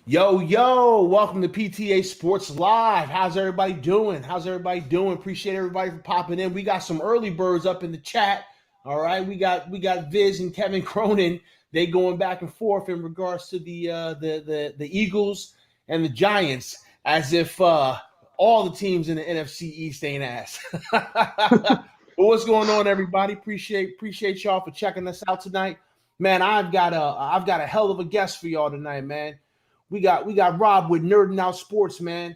Yo, welcome to PTA Sports Live. How's everybody doing? Appreciate everybody for popping in. We got some early birds up in the chat. All right, we got Viz and Kevin Cronin. They going back and forth in regards to the Eagles and the Giants, as if all the teams in the NFC East ain't ass. But what's going on, everybody? Appreciate y'all for checking us out tonight. Man, I've got a hell of a guest for y'all tonight, man. We got Rob with Nerding Out Sports, man.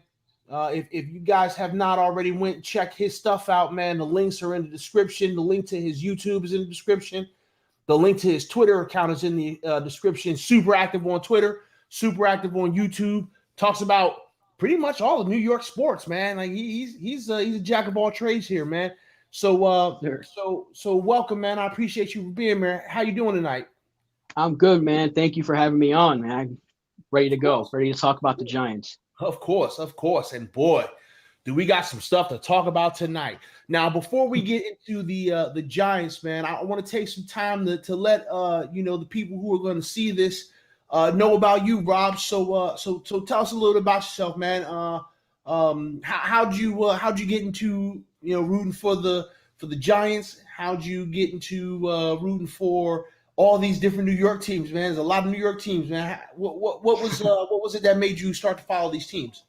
If you guys have not already went and check his stuff out, man, the links are in the description. The link to his YouTube is in the description. The link to his Twitter account is in the description. Super active on Twitter, super active on YouTube. Talks about pretty much all of New York sports, man. Like he's a jack of all trades here, man. So Sure. so welcome, man. I appreciate you for being here. How you doing tonight? I'm good, man. Thank you for having me on, man. I'm ready to go. Ready to talk about the Giants. Of course. And boy, do we got some stuff to talk about tonight. Now, before we get into the Giants, man, I want to take some time to let the people who are going to see this know about you, Rob. So tell us a little bit about yourself, man. How'd you get into rooting for the Giants? How'd you get into rooting for all these different New York teams, man? There's a lot of New York teams, man. What was it that made you start to follow these teams?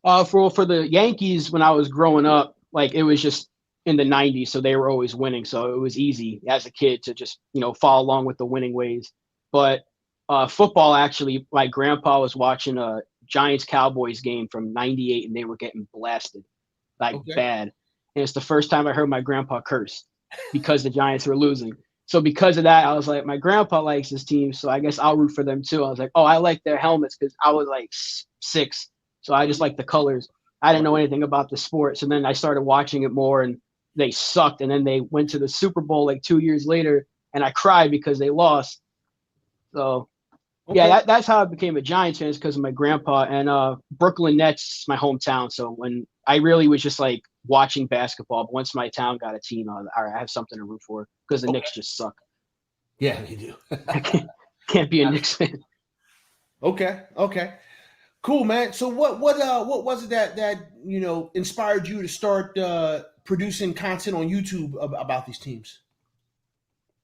For the Yankees, when I was growing up, like it was just in the '90s, so they were always winning. So it was easy as a kid to just follow along with the winning ways. But football, actually, my grandpa was watching a Giants Cowboys game from '98, and they were getting blasted like Okay. bad. And it's the first time I heard my grandpa curse because the Giants were losing. So because of that, I was like, my grandpa likes this team, so I guess I'll root for them too. I was like, oh, I like their helmets because I was like 6, so I just like the colors. I didn't know anything about the sport, so then I started watching it more, and they sucked. And then they went to the Super Bowl like 2 years later, and I cried because they lost. So Okay. yeah, that's how I became a Giants fan, is because of my grandpa. And Brooklyn Nets, my hometown. So when I really was just like watching basketball, but once my town got a team, all right, I have something to root for because the Knicks just suck. Yeah, you do. I can't be a Knicks fan. Okay. Cool, man. So what was it that inspired you to start producing content on YouTube about these teams?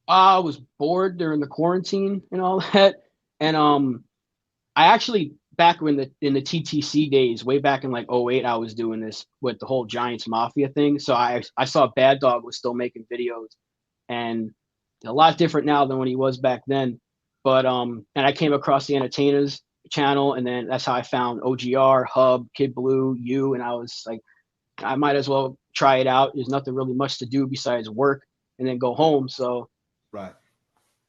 I was bored during the quarantine and all that, and I actually back when in the TTC days, way back in like '08, I was doing this with the whole Giants Mafia thing. So I saw Bad Dog was still making videos, and a lot different now than when he was back then. But and I came across the Entertainers channel, and then that's how I found OGR, Hub, Kid Blue, you, and I was like, I might as well try it out. There's nothing really much to do besides work and then go home. So Right.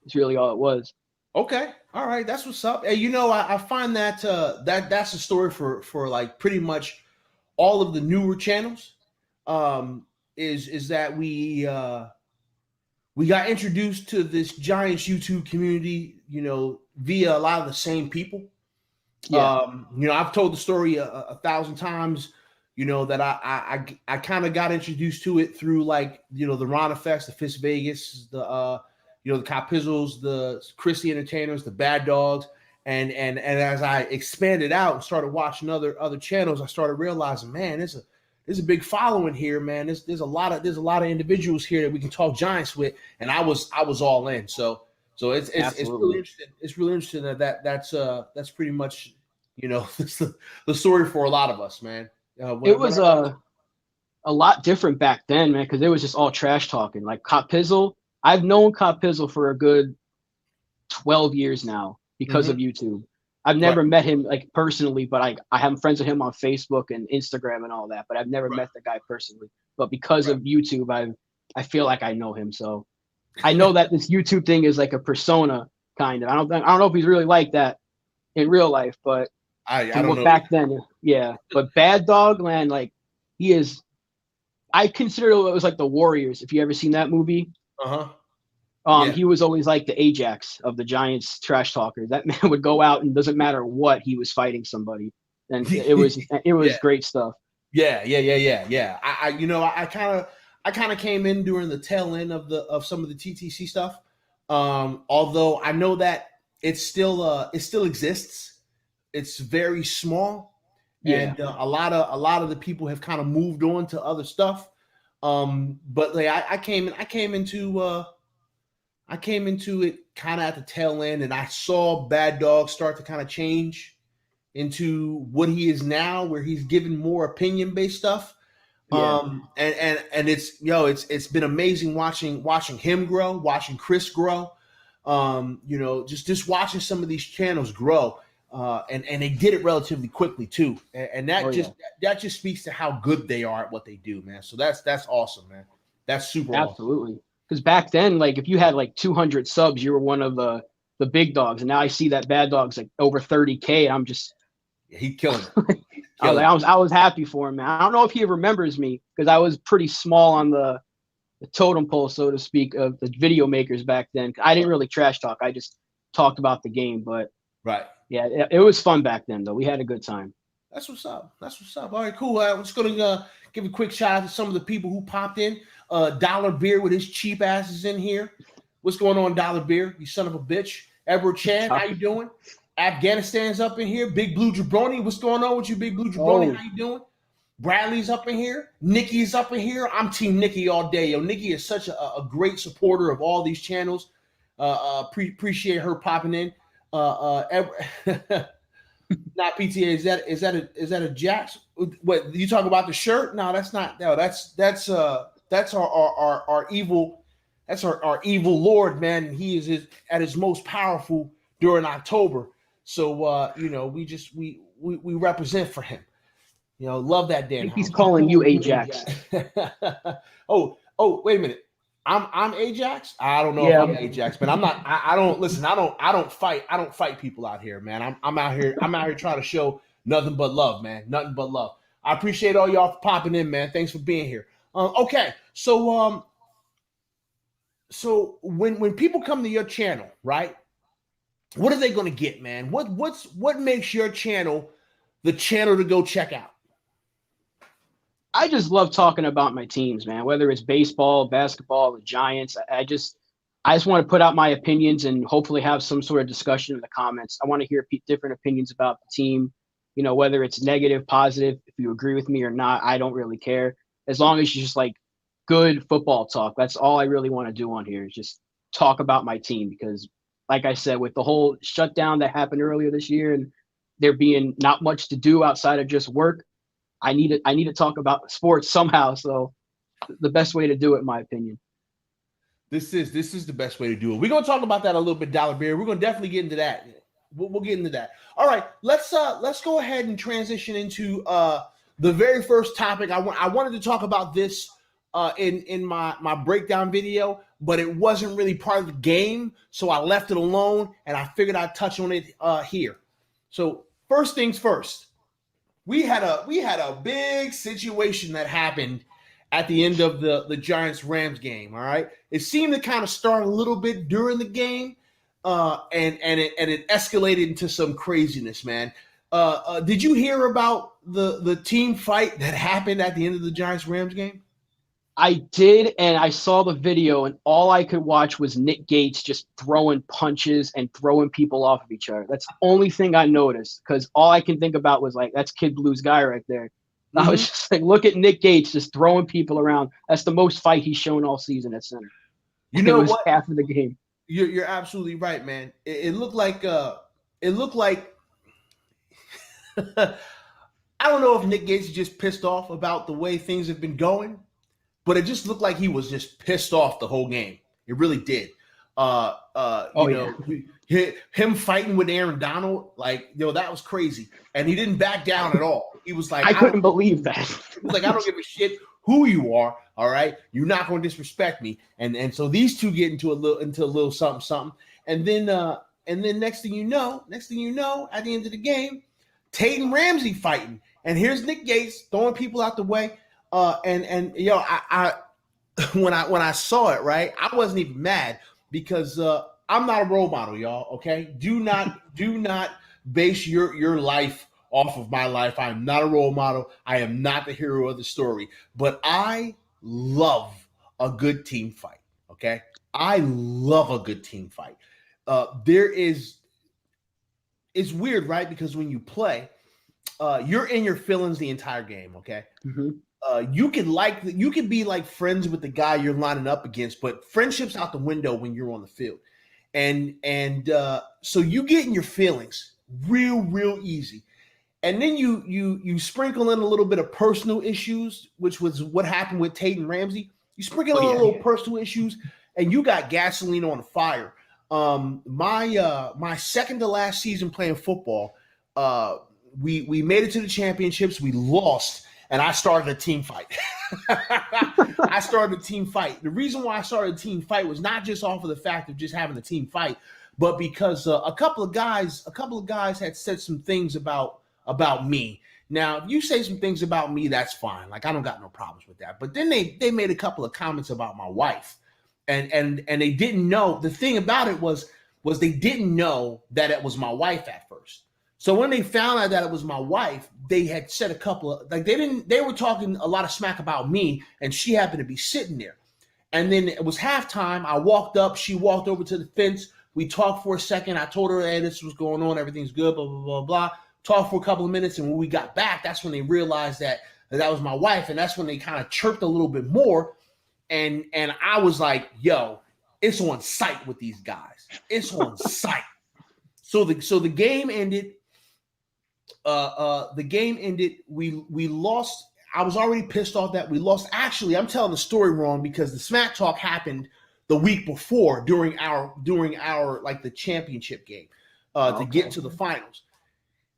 it's really all it was. Okay. All right. That's what's up. Hey, I find that that's a story for like pretty much all of the newer channels. Is that we got introduced to this Giants YouTube community, via a lot of the same people. Yeah. I've told the story a thousand times, that I kind of got introduced to it through like, the Ron Effects, the Fist Vegas, the Cop Pizzles, the Christie Entertainers, the Bad Dogs. And as I expanded out and started watching other channels, I started realizing, man, there's a big following here, man. There's a lot of individuals here that we can talk Giants with, and I was all in. So it's really Absolutely. interesting. It's really interesting that's pretty much the story for a lot of us, man. It was a lot different back then, man, because it was just all trash talking. Like Cop Pizzle, I've known Cop Pizzle for a good 12 years now because of Mhm. YouTube. I've Right, never met him like personally, but I have friends with him on Facebook and Instagram and all that. But I've never right, met the guy personally. But because right. of YouTube, I feel like I know him. So I know that this YouTube thing is like a persona kind of. I don't know if he's really like that in real life, but I from don't what know back either. then, yeah. But Bad Dog, man, like he is. I consider it was like the Warriors. If you ever seen that movie, Uh-huh. Yeah. he was always like the Ajax of the Giants trash talkers. That man would go out and doesn't matter what, he was fighting somebody, and it was Yeah. great stuff. Yeah. I kind of came in during the tail end of some of the TTC stuff. Although I know that it still exists. it's very small, Yeah. and a lot of the people have kind of moved on to other stuff. But like I came into it kind of at the tail end, and I saw Bad Dog start to kind of change into what he is now, where he's given more opinion based stuff. Yeah. And it's been amazing watching him grow, watching Chris grow. Just watching some of these channels grow. And they did it relatively quickly too, and Oh, yeah. that just speaks to how good they are at what they do, man. So that's awesome, man. That's super awesome. Absolutely. Because back then, like if you had like 200 subs, you were one of the big dogs. And now I see that Bad Dog's like over 30K. And I'm just Yeah, he's killing it. I was happy for him, man. I don't know if he remembers me because I was pretty small on the totem pole, so to speak, of the video makers back then. I didn't really trash talk. I just talked about the game. But Right. yeah, it was fun back then, though. We had a good time. That's what's up. That's what's up. All right, cool. I'm just gonna give a quick shout out to some of the people who popped in. Dollar Beer with his cheap asses in here. What's going on, Dollar Beer? You son of a bitch. Edward Chan, how you doing? Afghanistan's up in here. Big Blue Jabroni, what's going on with you, Big Blue Jabroni? How you doing? Bradley's up in here. Nikki's up in here. I'm Team Nikki all day. Yo, Nikki is such a great supporter of all these channels. Appreciate her popping in. Not PTA. Is that a Jax? What you talk about the shirt? No, that's not. No, that's our evil. That's our evil Lord, man. He is at his most powerful during October. So we represent for him. Love that Dan. He's calling you Ajax. oh, wait a minute. I'm Ajax. I don't know if I'm Ajax, but I'm not. I don't listen. I don't fight people out here, man. I'm out here trying to show nothing but love, man. Nothing but love. I appreciate all y'all for popping in, man. Thanks for being here. Okay, so when people come to your channel, right? What are they going to get, man? What makes your channel the channel to go check out? I just love talking about my teams, man. Whether it's baseball, basketball, the Giants, I just want to put out my opinions and hopefully have some sort of discussion in the comments. I want to hear different opinions about the team. Whether it's negative, positive, if you agree with me or not, I don't really care. As long as you just like good football talk. That's all I really want to do on here is just talk about my team because, like I said, with the whole shutdown that happened earlier this year and there being not much to do outside of just work, I need to talk about sports somehow. So the best way to do it, in my opinion. This is the best way to do it. We're gonna talk about that a little bit, Dollar Beer. We're gonna definitely get into that. We'll get into that. All right, let's go ahead and transition into the very first topic. I wanted to talk about this in my breakdown video, but it wasn't really part of the game, so I left it alone, and I figured I'd touch on it here. So first things first. We had a big situation that happened at the end of the Giants-Rams game. All right, it seemed to kind of start a little bit during the game, and it escalated into some craziness, man. Did you hear about the team fight that happened at the end of the Giants-Rams game? I did, and I saw the video, and all I could watch was Nick Gates just throwing punches and throwing people off of each other. That's the only thing I noticed because all I can think about was like, that's Kid Blue's guy right there. Mm-hmm. I was just like, look at Nick Gates just throwing people around. That's the most fight he's shown all season at center. You know what? Half of the game. You're absolutely right, man. It looked like I don't know if Nick Gates is just pissed off about the way things have been going. But it just looked like he was just pissed off the whole game. It really did. Him fighting with Aaron Donald, that was crazy. And he didn't back down at all. He was like, I couldn't believe that. He was like, I don't give a shit who you are. All right, you're not going to disrespect me. And so these two get into a little something. And then next thing you know, at the end of the game, Tate and Ramsey fighting. And here's Nick Gates throwing people out the way. I when I saw it, right, I wasn't even mad because I'm not a role model, y'all. Okay, do not base your life off of my life. I am not a role model. I am not the hero of the story. But I love a good team fight. Okay, I love a good team fight. it's weird, right? Because when you play, you're in your feelings the entire game. Okay. Mm-hmm. You could be like friends with the guy you're lining up against, but friendship's out the window when you're on the field, and so you get in your feelings real easy, and then you sprinkle in a little bit of personal issues, which was what happened with Tate and Ramsey. You sprinkle in a little personal issues, and you got gasoline on the fire. My second to last season playing football, we made it to the championships. We lost, and I started a team fight. I started a team fight. The reason why I started a team fight was not just off of the fact of just having a team fight, but because a couple of guys had said some things about me. Now, if you say some things about me, that's fine. Like, I don't got no problems with that. But then they made a couple of comments about my wife. And they didn't know. The thing about it was they didn't know that it was my wife at first. So when they found out that it was my wife, they had said a couple of, like, they were talking a lot of smack about me, and she happened to be sitting there. And then it was halftime. I walked up, she walked over to the fence. We talked for a second. I told her, hey, this was going on, everything's good, blah, blah, blah, blah. Talked for a couple of minutes, and when we got back, that's when they realized that was my wife, and that's when they kind of chirped a little bit more. And I was like, yo, it's on site with these guys. It's on site. So the game ended. The game ended. We lost. I was already pissed off that we lost. Actually, I'm telling the story wrong because the smack talk happened the week before during our like the championship game to get to the finals.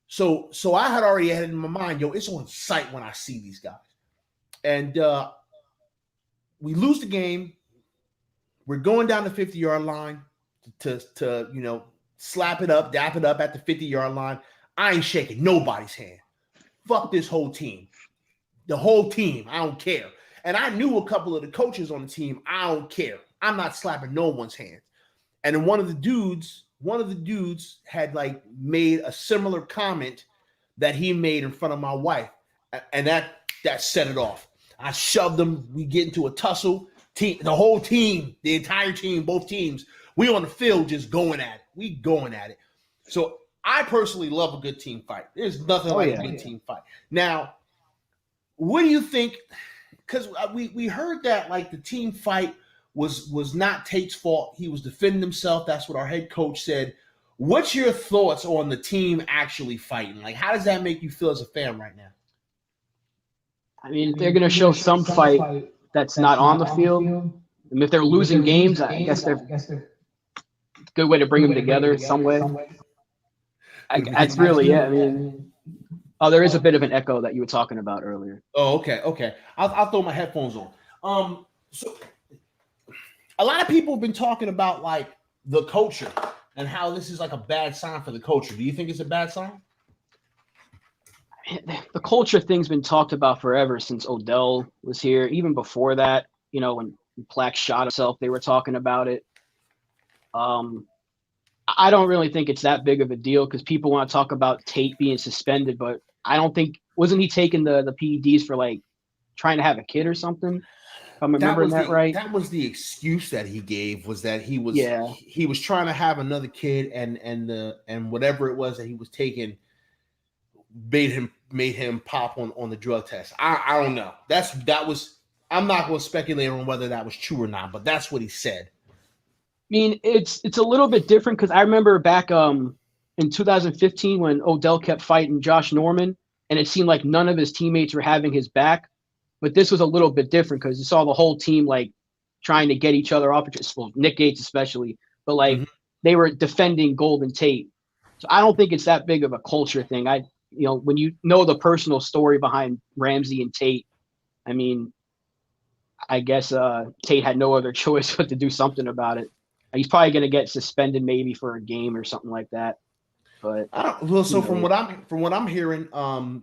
So I had already had in my mind, yo, it's on site when I see these guys. And we lose the game. We're going down the 50-yard line to slap it up, dap it up at the 50-yard line. I ain't shaking nobody's hand. Fuck this whole team. The whole team. I don't care. And I knew a couple of the coaches on the team. I don't care. I'm not slapping no one's hand. And then one of the dudes had like made a similar comment that he made in front of my wife. And that set it off. I shoved them. We get into a tussle. The whole team, the entire team, both teams, we on the field just going at it. We going at it. So I personally love a good team fight. There's nothing like a good team fight. Now, what do you think? Because we heard that like the team fight was not Tate's fault. He was defending himself. That's what our head coach said. What's your thoughts on the team actually fighting? Like, how does that make you feel as a fan right now? I mean, they're going to show some fight that's not on the field. And if they're losing games, I guess they're a good way to bring them together some way. That's really it. I mean, there is a bit of an echo that you were talking about earlier. Oh, okay. I'll throw my headphones on. So a lot of people have been talking about like the culture and how this is like a bad sign for the culture. Do you think it's a bad sign? The culture thing's been talked about forever since Odell was here. Even before that, when Plack shot himself, they were talking about it. I don't really think it's that big of a deal because people want to talk about Tate being suspended, but I don't think wasn't he taking the PEDs for like trying to have a kid or something? If I'm remembering that right. That was the excuse that he gave, was that he was trying to have another kid and whatever it was that he was taking made him pop on the drug test. I don't know. I'm not going to speculate on whether that was true or not, but that's what he said. I mean, it's a little bit different because I remember back in 2015 when Odell kept fighting Josh Norman, and it seemed like none of his teammates were having his back. But this was a little bit different because you saw the whole team like trying to get each other off. Well, Nick Gates especially, but like they were defending Golden Tate. So I don't think it's that big of a culture thing. When you know the personal story behind Ramsey and Tate, I mean, I guess Tate had no other choice but to do something about it. He's probably going to get suspended maybe for a game or something like that. But from what I'm hearing,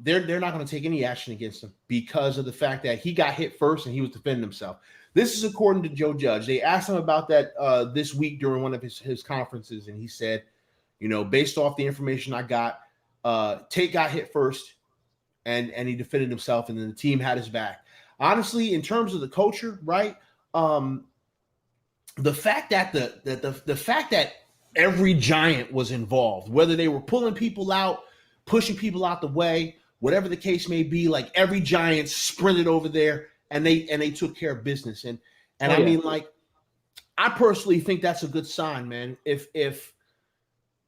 they're not going to take any action against him because of the fact that he got hit first and he was defending himself. This is according to Joe Judge. They asked him about that this week during one of his conferences, and he said, based off the information I got, Tate got hit first, and he defended himself, and then the team had his back. Honestly, in terms of the culture, right? The fact that every Giant was involved, whether they were pulling people out, pushing people out the way, whatever the case may be. Like every Giant sprinted over there and they took care of business. And I mean, like, I personally think that's a good sign, man. If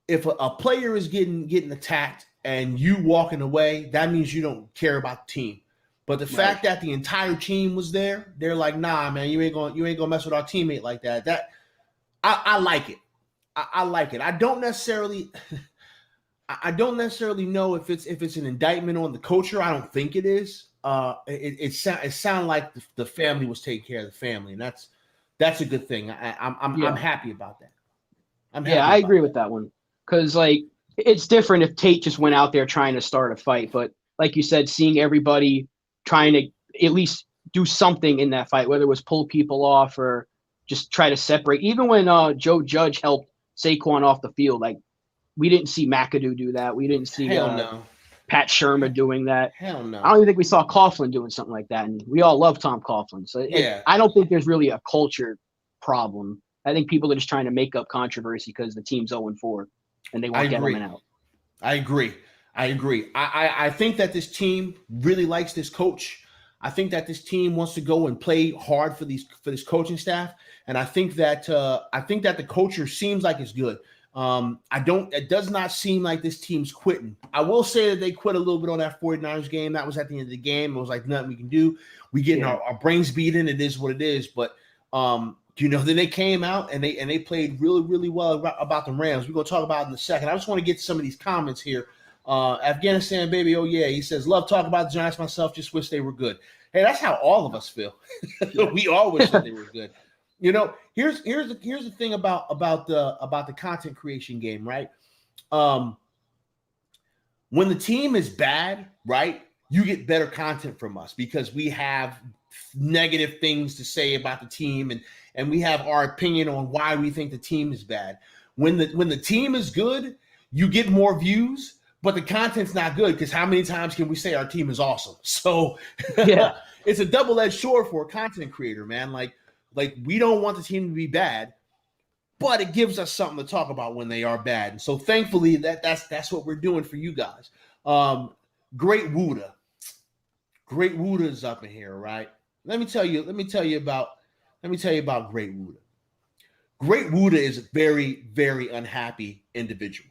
a player is getting attacked and you walking away, that means you don't care about the team. But the fact that the entire team was there, they're like, nah, man, you ain't gonna mess with our teammate like that. That I like it. I like it. I don't necessarily know if it's an indictment on the culture. I don't think it is. It sounded like the family was taking care of the family, and that's a good thing. I'm happy about that. I agree with that one, because like it's different if Tate just went out there trying to start a fight, but like you said, seeing everybody trying to at least do something in that fight, whether it was pull people off or just try to separate. Even when Joe Judge helped Saquon off the field, like we didn't see McAdoo do that. We didn't see Pat Shermer doing that. Hell no. I don't even think we saw Coughlin doing something like that. And we all love Tom Coughlin. So I don't think there's really a culture problem. I think people are just trying to make up controversy because the team's 0-4 and they want Gettleman out. I agree. I think that this team really likes this coach. I think that this team wants to go and play hard for this coaching staff, and I think that the culture seems like it's good. It does not seem like this team's quitting. I will say that they quit a little bit on that 49ers game. That was at the end of the game. It was like nothing we can do. We getting our brains beaten. It is what it is. But then they came out and they played really, really well about the Rams. We're gonna talk about it in a second. I just want to get some of these comments here. Afghanistan, baby, oh yeah. He says, love talking about the Giants myself, just wish they were good. Hey, that's how all of us feel. We all wish that they were good. Here's the thing about the content creation game, right? When the team is bad, right, you get better content from us because we have negative things to say about the team and we have our opinion on why we think the team is bad. When the team is good, you get more views. But the content's not good because how many times can we say our team is awesome? So it's a double-edged sword for a content creator, man. Like we don't want the team to be bad, but it gives us something to talk about when they are bad. And so thankfully that's what we're doing for you guys. Great Wuda is up in here, right? Let me tell you about Great Wuda. Great Wuda is a very, very unhappy individual.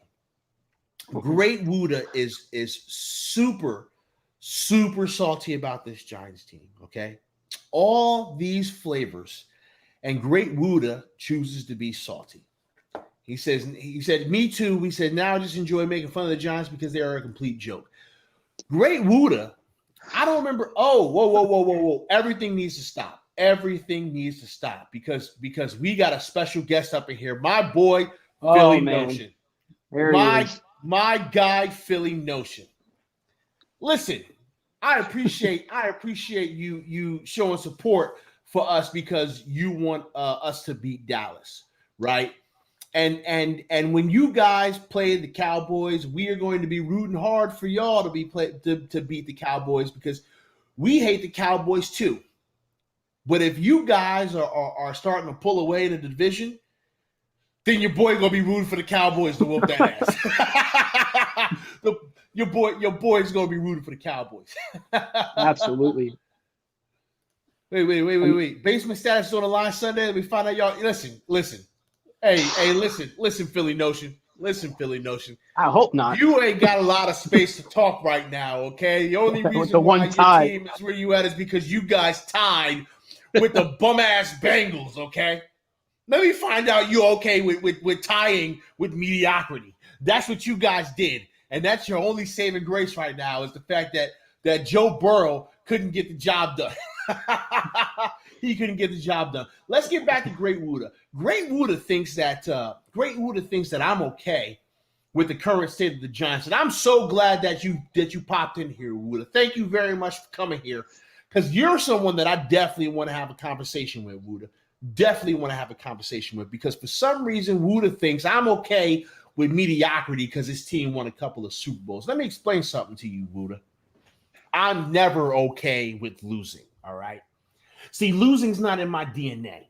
Great Wuda is super, super salty about this Giants team, okay? All these flavors, and Great Wuda chooses to be salty. He said, me too. We said, now I just enjoy making fun of the Giants because they are a complete joke. Great Wuda, I don't remember. Oh, whoa. Everything needs to stop. Everything needs to stop because we got a special guest up in here. My boy, Philly Notion. My guy, Philly Notion. Listen, I appreciate you showing support for us because you want us to beat Dallas, right? And when you guys play the Cowboys, we are going to be rooting hard for y'all to beat the Cowboys because we hate the Cowboys too. But if you guys are starting to pull away in the division, then your boy gonna be rooting for the Cowboys to whoop that ass. your boy's gonna be rooting for the Cowboys. Absolutely. Wait. Basement status on the line Sunday. We find out y'all. Listen. Hey, listen, Philly Notion. Listen, Philly Notion. I hope not. You ain't got a lot of space to talk right now, okay? The only reason why your team is where you at is because you guys tied with the bum-ass Bengals, okay? Let me find out you okay with tying with mediocrity. That's what you guys did. And that's your only saving grace right now is the fact that Joe Burrow couldn't get the job done. He couldn't get the job done. Let's get back to Great Wuda. Great Wuda thinks that I'm okay with the current state of the Giants. And I'm so glad that you popped in here, Wuda. Thank you very much for coming here. Because you're someone that I definitely want to have a conversation with, Wuda. Definitely want to have a conversation with, because for some reason Wuda thinks I'm okay with mediocrity because his team won a couple of Super Bowls. Let me explain something to you, Wuda. I'm never okay with losing, all right? See, losing's not in my DNA.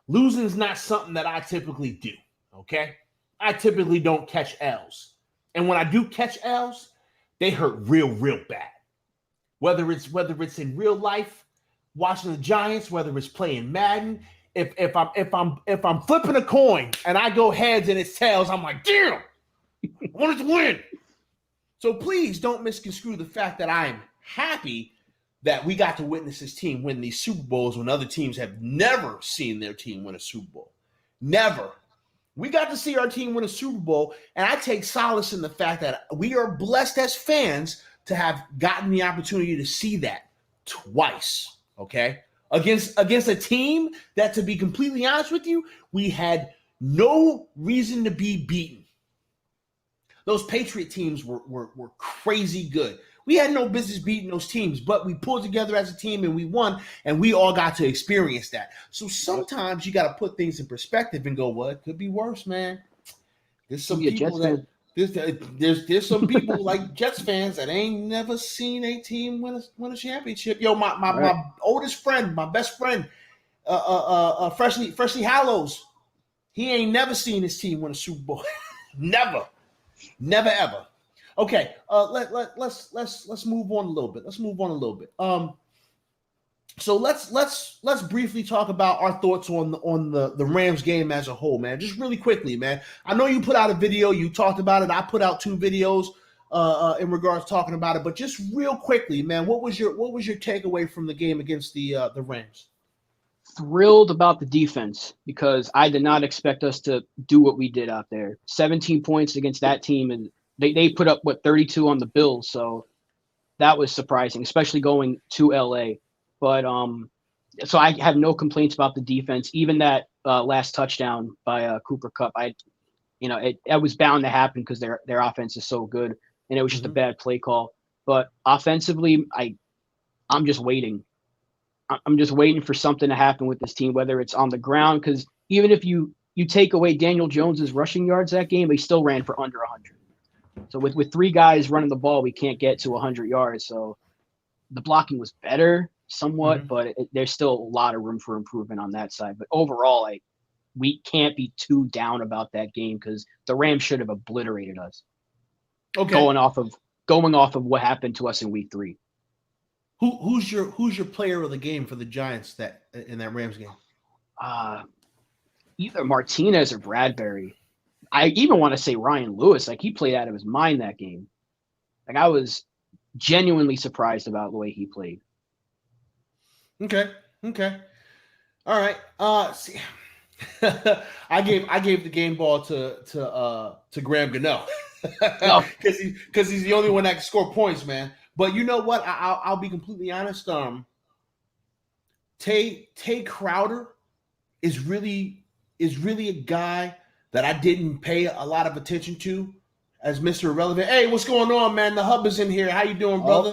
Losing's not something that I typically do, okay? I typically don't catch L's. And when I do catch L's, they hurt real bad. Whether it's in real life, watching the Giants, whether it's playing Madden, if I'm flipping a coin and I go heads and it's tails, I'm like, damn, I wanted to win. So please don't misconstrue the fact that I am happy that we got to witness this team win these Super Bowls when other teams have never seen their team win a Super Bowl. Never. We got to see our team win a Super Bowl, and I take solace in the fact that we are blessed as fans to have gotten the opportunity to see that twice, okay? Against a team that, to be completely honest with you, we had no reason to be beaten. Those Patriot teams were crazy good. We had no business beating those teams, but we pulled together as a team and we won, and we all got to experience that. So sometimes you got to put things in perspective and go, well, it could be worse, man. There's some people that there's some people like Jets fans that ain't never seen a team win a championship. Yo, my oldest friend, my best friend, Freshly Hallows, he ain't never seen his team win a Super Bowl. Never ever. Okay, let's move on a little bit. So let's briefly talk about our thoughts on the Rams game as a whole, man. Just really quickly, man. I know you put out a video, you talked about it. I put out 2 videos in regards to talking about it, but just real quickly, man, what was your takeaway from the game against the Rams? Thrilled about the defense because I did not expect us to do what we did out there. 17 points against that team, and they put up 32 on the Bills, so that was surprising, especially going to LA. But so I have no complaints about the defense. Even that last touchdown by Cooper Kupp, it was bound to happen because their offense is so good, and it was just a bad play call. But offensively, I'm just waiting. I'm just waiting for something to happen with this team, whether it's on the ground, because even if you take away Daniel Jones's rushing yards that game, he still ran for under 100. So with 3 guys running the ball, we can't get to 100 yards. So the blocking was better somewhat, but there's still a lot of room for improvement on that side. But overall, we can't be too down about that game because the Rams should have obliterated us. Okay. Going off of what happened to us in week 3. Who's your player of the game for the Giants in that Rams game? Either Martinez or Bradbury. I even want to say Ryan Lewis. He played out of his mind that game. I was genuinely surprised about the way he played. Okay. All right. See, I gave the game ball to Graham Gano because he's the only one that can score points, man. But you know what? I'll be completely honest. Tay Crowder is really a guy that I didn't pay a lot of attention to as Mr. Irrelevant. Hey, what's going on, man? The Hub is in here. How you doing, brother?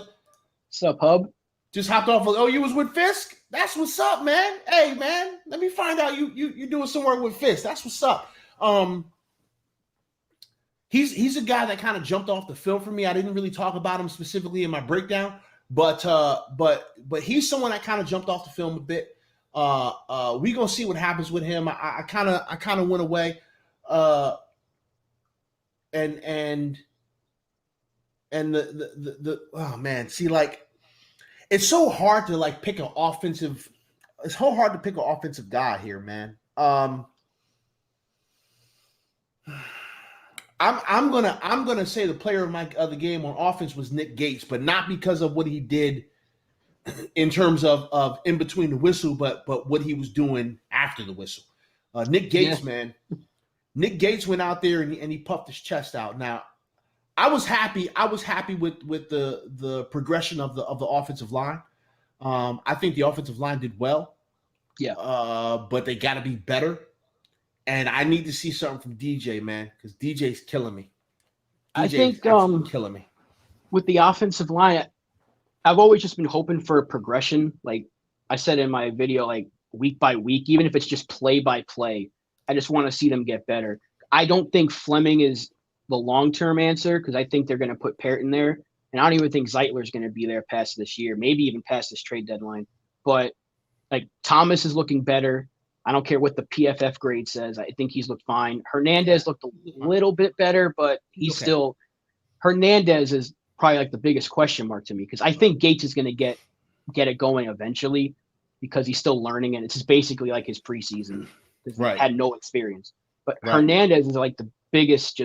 What's up, Hub? Just hopped off. Oh, you was with Fisk? That's what's up, man. Hey, man, let me find out you doing some work with Fisk. That's what's up. He's a guy that kind of jumped off the film for me. I didn't really talk about him specifically in my breakdown, but he's someone that kind of jumped off the film a bit. We gonna see what happens with him. I kind of went away, and the oh man, see, it's so hard to pick an offensive. It's so hard to pick an offensive guy here, man. I'm gonna say the player of the game on offense was Nick Gates, but not because of what he did in terms of in between the whistle, but what he was doing after the whistle. Nick Gates, man. Nick Gates went out there and he puffed his chest out. Now, I was happy with the progression of the offensive line. I think the offensive line did well. Yeah. But they got to be better. And I need to see something from DJ, man, because DJ's killing me. I think killing me. With the offensive line, I've always just been hoping for a progression. Like I said in my video, week by week, even if it's just play by play, I just want to see them get better. I don't think Fleming is the long-term answer because I think they're going to put Parrott in there. And I don't even think Zeitler's going to be there past this year, maybe even past this trade deadline. But Thomas is looking better. I don't care what the PFF grade says. I think he's looked fine. Hernandez looked a little bit better, but he's still – Hernandez is probably like the biggest question mark to me because I think Gates is going to get it going eventually because he's still learning, and it's just basically like his preseason because he had no experience. But Hernandez is like the biggest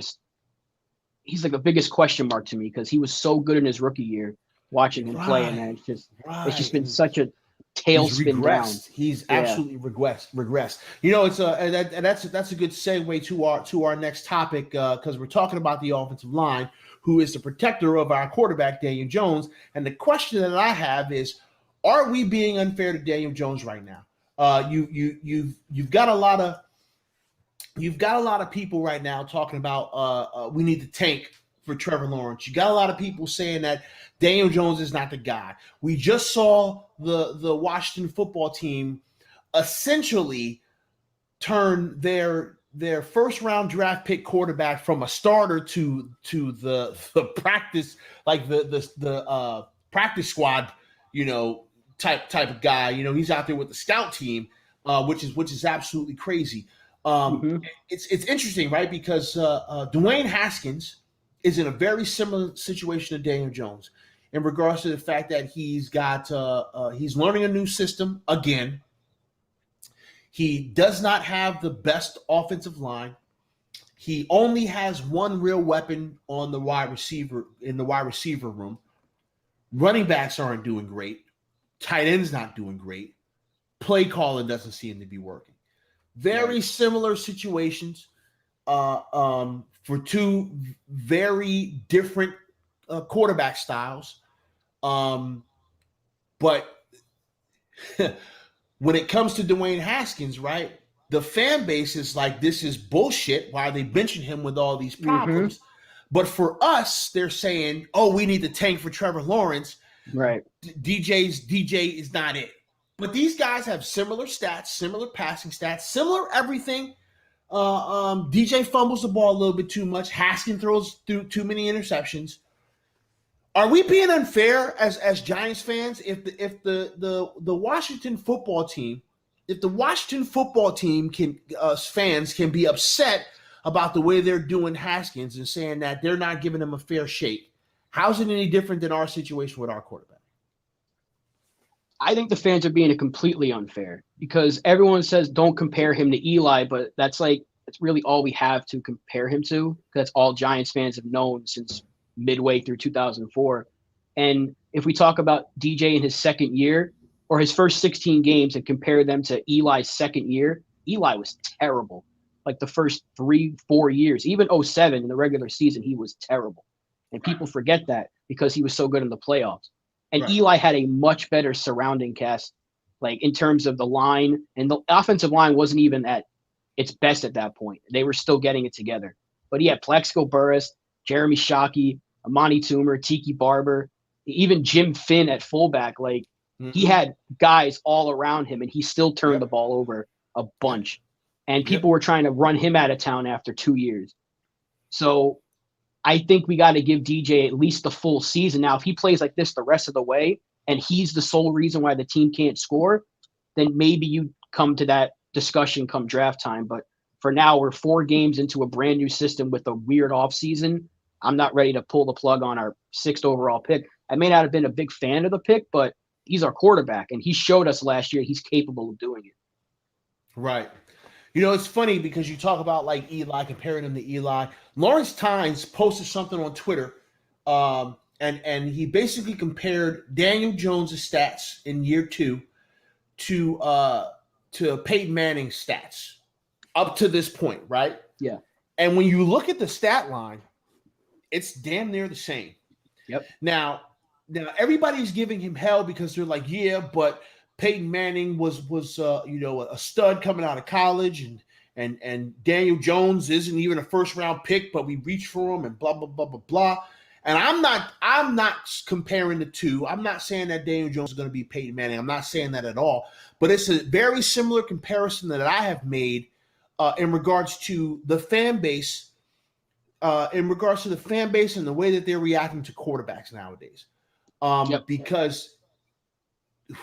he's like the biggest question mark to me because he was so good in his rookie year watching him play, and then it's just been such a tailspin down. He's absolutely regressed. You know, it's that's a good segue to our next topic because we're talking about the offensive line, who is the protector of our quarterback Daniel Jones. And the question that I have is, are we being unfair to Daniel Jones right now? You've got a lot of people right now talking about we need to tank for Trevor Lawrence. You got a lot of people saying that Daniel Jones is not the guy. We just saw the Washington football team essentially turn their first round draft pick quarterback from a starter to the practice, like the practice squad, you know, type of guy. You know, he's out there with the scout team, which is absolutely crazy. It's interesting, right? Because Dwayne Haskins is in a very similar situation to Daniel Jones in regards to the fact that he's learning a new system again. He does not have the best offensive line. He only has one real weapon on the wide receiver room. Running backs aren't doing great. Tight ends not doing great. Play calling doesn't seem to be working. Very similar situations for two very different quarterback styles. But when it comes to Dwayne Haskins, right, the fan base is like, this is bullshit. Why are they benching him with all these problems? But for us, they're saying, oh, we need to tank for Trevor Lawrence. Right. DJ is not it. But these guys have similar stats, similar passing stats, similar everything. DJ fumbles the ball a little bit too much. Haskins throws through too many interceptions. Are we being unfair as Giants fans if the Washington football team, fans can be upset about the way they're doing Haskins and saying that they're not giving him a fair shake? How's it any different than our situation with our quarterback? I think the fans are being completely unfair because everyone says don't compare him to Eli, but that's really all we have to compare him to. That's all Giants fans have known since midway through 2004. And if we talk about DJ in his second year or his first 16 games and compare them to Eli's second year, Eli was terrible. Like the first 3-4 years, even 2007 in the regular season, he was terrible. And people forget that because he was so good in the playoffs. And Eli had a much better surrounding cast, like in terms of the line. And the offensive line wasn't even at its best at that point. They were still getting it together. But he had Plexico Burress, Jeremy Shockey, Amani Toomer, Tiki Barber, even Jim Finn at fullback. Like he had guys all around him, and he still turned the ball over a bunch. And people were trying to run him out of town after 2 years. So I think we got to give DJ at least the full season. Now, if he plays like this the rest of the way, and he's the sole reason why the team can't score, then maybe you come to that discussion come draft time. But for now, we're 4 games into a brand new system with a weird offseason. I'm not ready to pull the plug on our 6th overall pick. I may not have been a big fan of the pick, but he's our quarterback, and he showed us last year he's capable of doing it. Right. You know, it's funny because you talk about like Eli, comparing him to Eli. Lawrence Tynes posted something on Twitter, and he basically compared Daniel Jones' stats in year 2 to Peyton Manning's stats up to this point, right? Yeah. And when you look at the stat line, it's damn near the same. Yep. Now everybody's giving him hell because they're like, yeah, but Peyton Manning was a stud coming out of college, and Daniel Jones isn't even a first round pick, but we reached for him and blah blah blah blah blah. And I'm not comparing the two. I'm not saying that Daniel Jones is going to be Peyton Manning. I'm not saying that at all. But it's a very similar comparison that I have made in regards to the fan base. In regards to the fan base and the way that they're reacting to quarterbacks nowadays. Because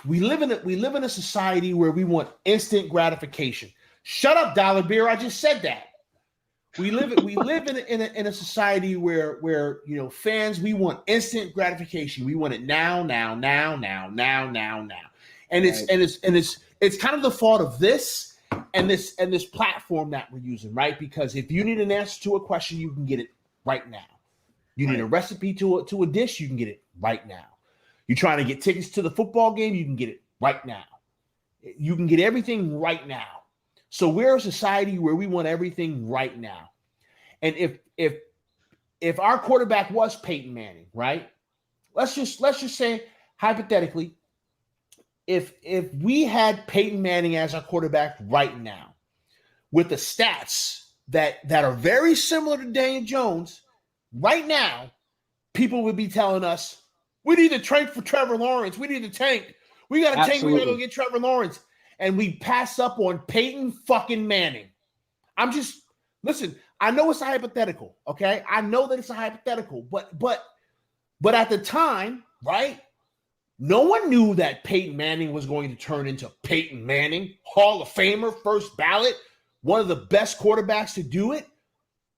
we live in a society where we want instant gratification. Shut up, Dollar Beer. I just said that. We live in a society where fans, we want instant gratification. We want it now, and it's kind of the fault of this and this platform that we're using, right? Because if you need an answer to a question, you can get it right now. You need a recipe to a dish, you can get it right now. You're trying to get tickets to the football game, you can get it right now. You can get everything right now. So we're a society where we want everything right now. And if our quarterback was Peyton Manning, right? Let's just say hypothetically, if we had Peyton Manning as our quarterback right now, with the stats that are very similar to Daniel Jones, right now, people would be telling us, we need to tank for Trevor Lawrence. We need to tank. We got to tank. We got to go get Trevor Lawrence. And we pass up on Peyton fucking Manning. Listen, I know it's a hypothetical, okay? I know that it's a hypothetical, but at the time, right, no one knew that Peyton Manning was going to turn into Peyton Manning, Hall of Famer, first ballot, one of the best quarterbacks to do it.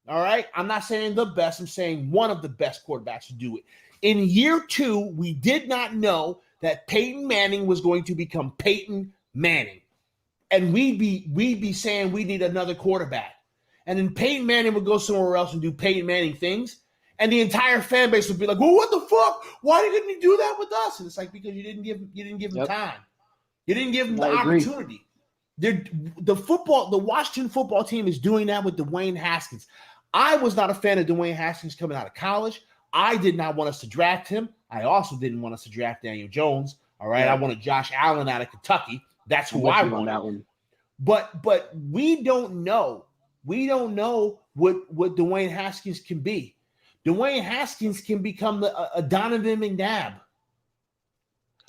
All right? I'm not saying the best. I'm saying one of the best quarterbacks to do it. In year 2, we did not know that Peyton Manning was going to become Peyton Manning. And we'd be saying we need another quarterback. And then Peyton Manning would go somewhere else and do Peyton Manning things. And the entire fan base would be like, well, what the fuck? Why didn't he do that with us? And it's like, because you didn't give him time. You didn't give him the opportunity. The Washington football team is doing that with Dwayne Haskins. I was not a fan of Dwayne Haskins coming out of college. I did not want us to draft him. I also didn't want us to draft Daniel Jones. All right. Yeah. I wanted Josh Allen out of Kentucky. That's who I wanted. That one. But we don't know. We don't know what Dwayne Haskins can be. Dwayne Haskins can become a Donovan McNabb.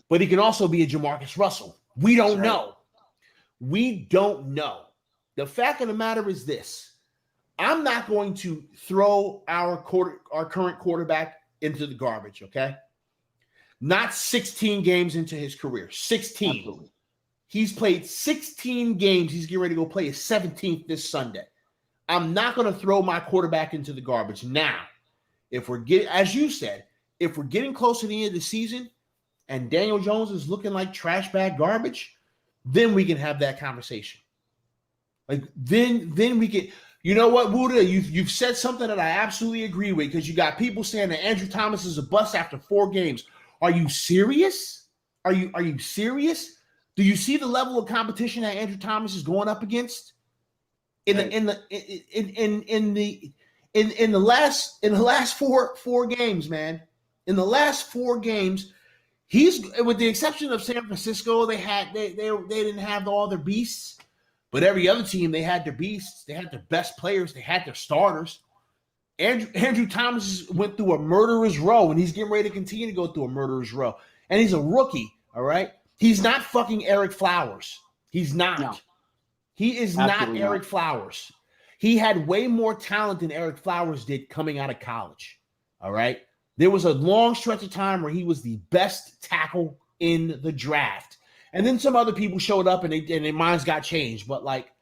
But he can also be a Jamarcus Russell. We don't know. We don't know. The fact of the matter is this. I'm not going to throw our current quarterback into the garbage, okay? Not 16 games into his career. 16. Absolutely. He's played 16 games. He's getting ready to go play his 17th this Sunday. I'm not going to throw my quarterback into the garbage. Now, as you said, if we're getting close to the end of the season and Daniel Jones is looking like trash bag garbage, then we can have that conversation. Like then we can. You know what, Buddha? You've said something that I absolutely agree with, because you got people saying that Andrew Thomas is a bust after 4 games. Are you serious? Are you serious? Do you see the level of competition that Andrew Thomas is going up against? In the last four games, man. In the last 4 games, he's, with the exception of San Francisco, they didn't have all their beasts. But every other team, they had their beasts. They had their best players. They had their starters. Andrew Thomas went through a murderer's row, and he's getting ready to continue to go through a murderer's row. And he's a rookie, all right? He's not fucking Eric Flowers. He's not. No. He is Absolutely not Eric Flowers. He had way more talent than Eric Flowers did coming out of college, all right? There was a long stretch of time where he was the best tackle in the draft. And then some other people showed up and their minds got changed. But like,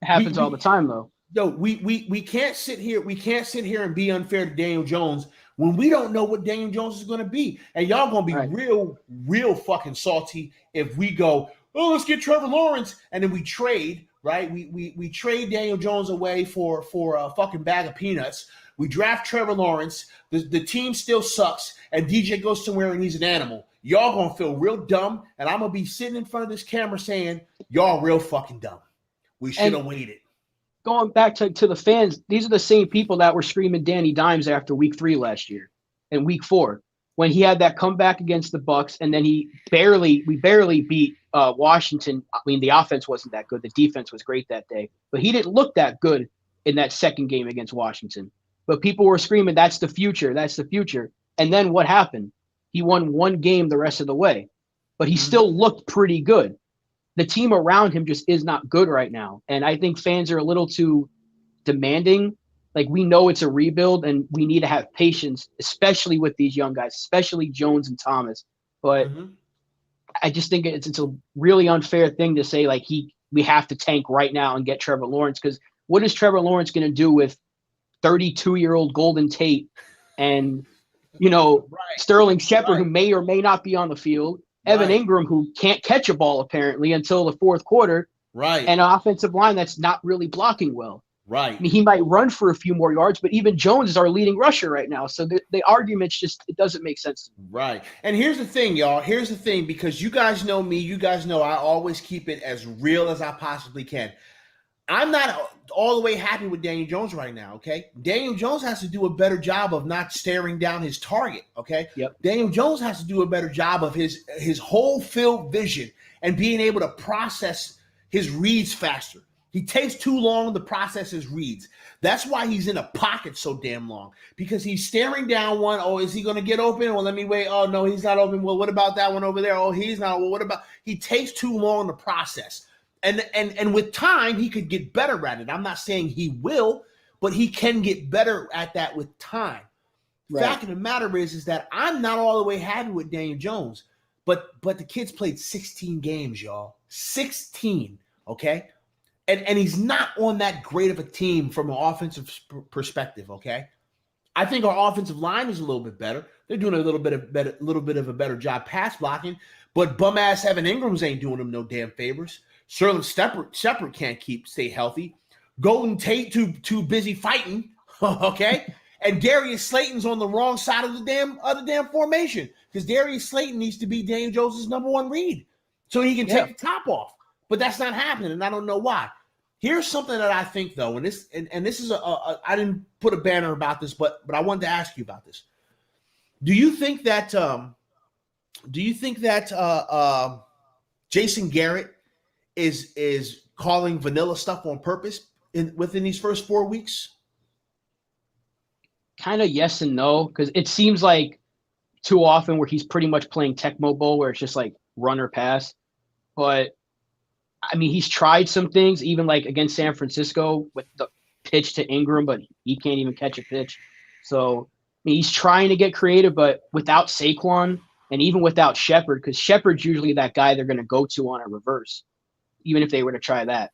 it happens all the time, though. No, we can't sit here. We can't sit here and be unfair to Daniel Jones when we don't know what Daniel Jones is going to be. And y'all going to be real fucking salty if we go, oh, let's get Trevor Lawrence, and then we trade, right? We trade Daniel Jones away for a fucking bag of peanuts. We draft Trevor Lawrence. The team still sucks, and DJ goes somewhere and he's an animal. Y'all gonna feel real dumb, and I'm gonna be sitting in front of this camera saying, y'all real fucking dumb. We should have waited. Going back to the fans, these are the same people that were screaming Danny Dimes after week 3 last year and week 4, when he had that comeback against the Bucs, and then we barely beat Washington. I mean, the offense wasn't that good. The defense was great that day, but he didn't look that good in that second game against Washington. But people were screaming, that's the future. That's the future. And then what happened? He won 1 game the rest of the way, but he still looked pretty good. The team around him just is not good right now. And I think fans are a little too demanding. Like, we know it's a rebuild and we need to have patience, especially with these young guys, especially Jones and Thomas. But I just think it's a really unfair thing to say like we have to tank right now and get Trevor Lawrence, because what is Trevor Lawrence going to do with 32-year-old Golden Tate and Right, Sterling Shepard, right, who may or may not be on the field, Evan right, Ingram, who can't catch a ball apparently until the fourth quarter, right, and an offensive line that's not really blocking well. I right. mean, he might run for a few more yards, but even Jones is our leading rusher right now. So the argument's just, it doesn't make sense to me. Right. And here's the thing, y'all. Here's the thing, because you guys know me. You guys know I always keep it as real as I possibly can. I'm not all the way happy with Daniel Jones right now, okay? Daniel Jones has to do a better job of not staring down his target, okay? Yep. Daniel Jones has to do a better job of his whole field vision and being able to process his reads faster. He takes too long to process his reads. That's why he's in a pocket so damn long, because he's staring down one. Oh, is he going to get open? Well, let me wait. Oh, no, he's not open. Well, what about that one over there? Oh, he's not. Well, what about? He takes too long to process. And with time, he could get better at it. I'm not saying he will, but he can get better at that with time. Right. Fact of the matter is that I'm not all the way happy with Daniel Jones, but the kid's played 16 games, y'all. 16, okay? And he's not on that great of a team from an offensive perspective, okay? I think our offensive line is a little bit better. They're doing a little bit of a better job pass blocking, but bum ass Evan Ingrams ain't doing them no damn favors. Sterling Shepard can't stay healthy. Golden Tate too busy fighting, okay? And Darius Slayton's on the wrong side of the damn formation, because Darius Slayton needs to be Daniel Jones' number one read so he can take the top off. But that's not happening, and I don't know why. Here's something that I think, though, and this is I didn't put a banner about this, but I wanted to ask you about this. Do you think that Jason Garrett is calling vanilla stuff on purpose within these first 4 weeks? Kind of yes and no, because it seems like too often where he's pretty much playing Tecmo Bowl, where it's just like run or pass. But I mean, he's tried some things, even like against San Francisco with the pitch to Ingram, but he can't even catch a pitch. So I mean, he's trying to get creative, but without Saquon and even without Shepard, because Shepard's usually that guy they're going to go to on a reverse, even if they were to try that.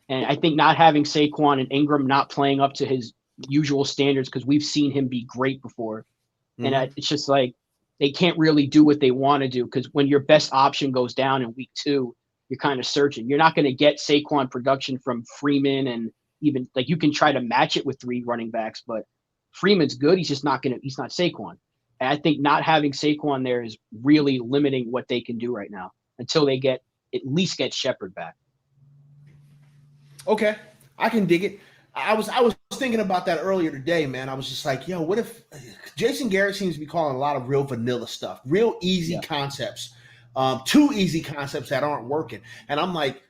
And I think not having Saquon and Ingram not playing up to his usual standards, because we've seen him be great before. Mm-hmm. And it's just like they can't really do what they want to do, because when your best option goes down in week 2, you're kind of searching. You're not going to get Saquon production from Freeman, and even like you can try to match it with 3 running backs, but Freeman's good. He's not Saquon. And I think not having Saquon there is really limiting what they can do right now until they at least get Shepard back. Okay, I can dig it. I was thinking about that earlier today, man. I was just like, yo, what if Jason Garrett seems to be calling a lot of real vanilla stuff, real easy concepts, too easy concepts that aren't working. And I'm like,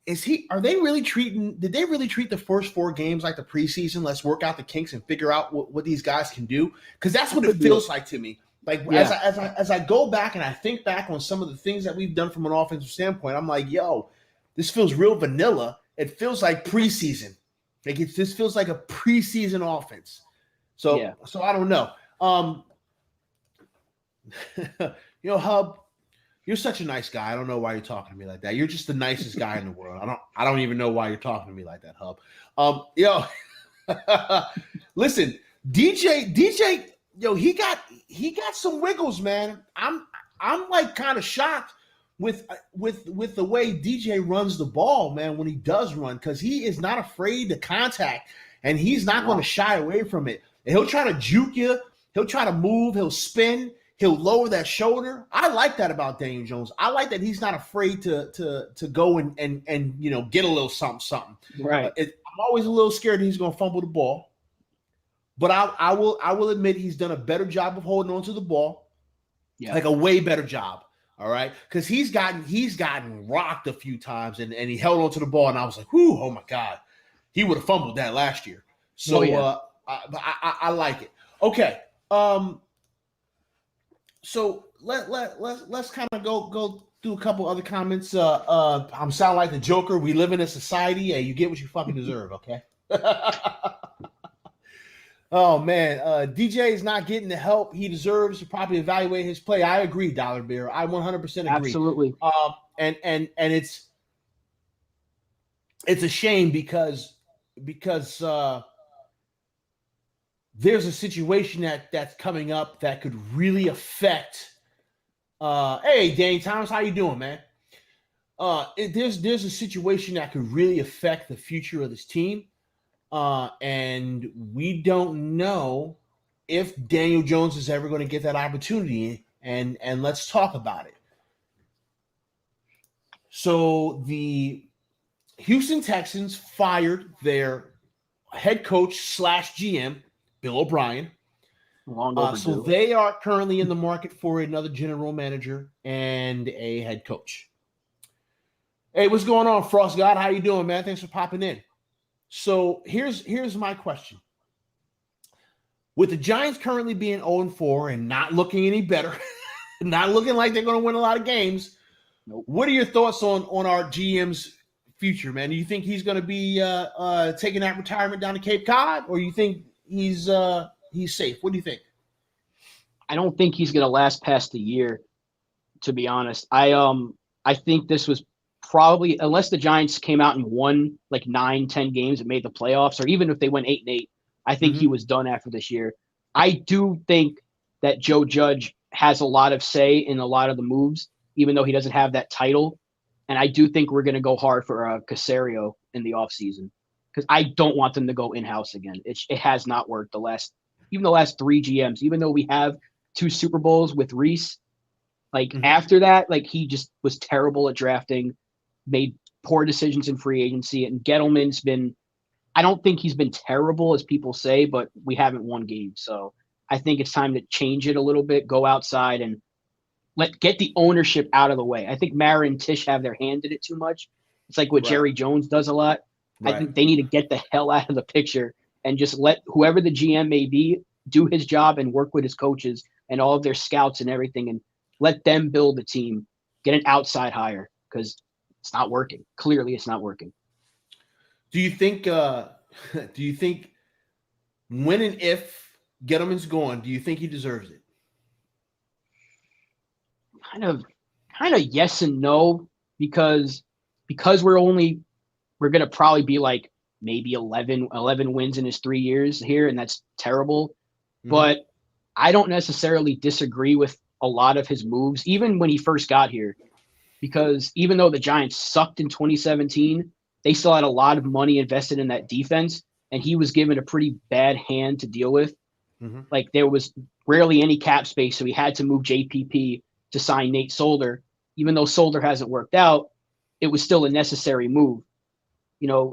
did they really treat the first 4 games like the preseason? Let's work out the kinks and figure out what these guys can do. Because that's what it feels like to me. Like as I go back and I think back on some of the things that we've done from an offensive standpoint, I'm like, yo, this feels real vanilla. It feels like preseason. Like this feels like a preseason offense. So I don't know. Hub, you're such a nice guy. I don't know why you're talking to me like that. You're just the nicest guy in the world. I don't even know why you're talking to me like that, Hub. Listen, DJ, yo, he got some wiggles, man. I'm like kind of shocked with the way DJ runs the ball, man, when he does run, because he is not afraid to contact, and he's not going to shy away from it. And he'll try to juke you. He'll try to move. He'll spin. He'll lower that shoulder. I like that about Daniel Jones. I like that he's not afraid to go and get a little something. Right. I'm always a little scared that he's going to fumble the ball, but I will admit he's done a better job of holding on to the ball. Yeah, like a way better job. All right, because he's gotten rocked a few times, and he held on to the ball, and I was like, whoo, oh my God, he would have fumbled that last year. So I like it. Okay, so let's kind of go through a couple other comments. I'm sound like the Joker. We live in a society. Hey, you get what you fucking deserve. Okay. Oh man, DJ is not getting the help he deserves to properly evaluate his play. I agree, Dollar Bear. I 100% agree. Absolutely. And it's a shame because there's a situation that's coming up that could really affect. Hey, Danny Thomas, how you doing, man? There's a situation that could really affect the future of this team, and we don't know if Daniel Jones is ever going to get that opportunity. And let's talk about it. So the Houston Texans fired their head coach slash GM, Bill O'Brien. Long overdue. So they are currently in the market for another general manager and a head coach. Hey, what's going on, Frost God? How you doing, man? Thanks for popping in. So here's my question. With the Giants currently being 0-4 and not looking any better, not looking like they're going to win a lot of games, what are your thoughts on our GM's future, man? Do you think he's going to be taking that retirement down to Cape Cod, or you think he's safe? What do you think? I don't think he's going to last past the year, to be honest. I think this was probably, unless the Giants came out and won like 9-10 games and made the playoffs, or even if they went 8-8, I think he was done after this year. I do think that Joe Judge has a lot of say in a lot of the moves, even though he doesn't have that title. And I do think we're going to go hard for Caserio in the offseason, because I don't want them to go in-house again. It has not worked the last 3 GMs, even though we have 2 Super Bowls with Reese. After that, he just was terrible at drafting, made poor decisions in free agency. And Gettleman's been, I don't think he's been terrible, as people say, but we haven't won games. So I think it's time to change it a little bit, go outside and get the ownership out of the way. I think Mara and Tisch have their hand in it too much. It's like what Jerry Jones does a lot. Right. I think they need to get the hell out of the picture and just let whoever the GM may be do his job and work with his coaches and all of their scouts and everything, and let them build the team, get an outside hire, because it's not working. Clearly it's not working. Do you think when and if Gettleman's gone, do you think he deserves it? Kind of yes and no, because we're going to probably be like maybe 11 wins in his 3 years here, and that's terrible. Mm-hmm. But I don't necessarily disagree with a lot of his moves, even when he first got here, because even though the Giants sucked in 2017, they still had a lot of money invested in that defense, and he was given a pretty bad hand to deal with. Mm-hmm. There was rarely any cap space, so he had to move JPP to sign Nate Solder. Even though Solder hasn't worked out, it was still a necessary move.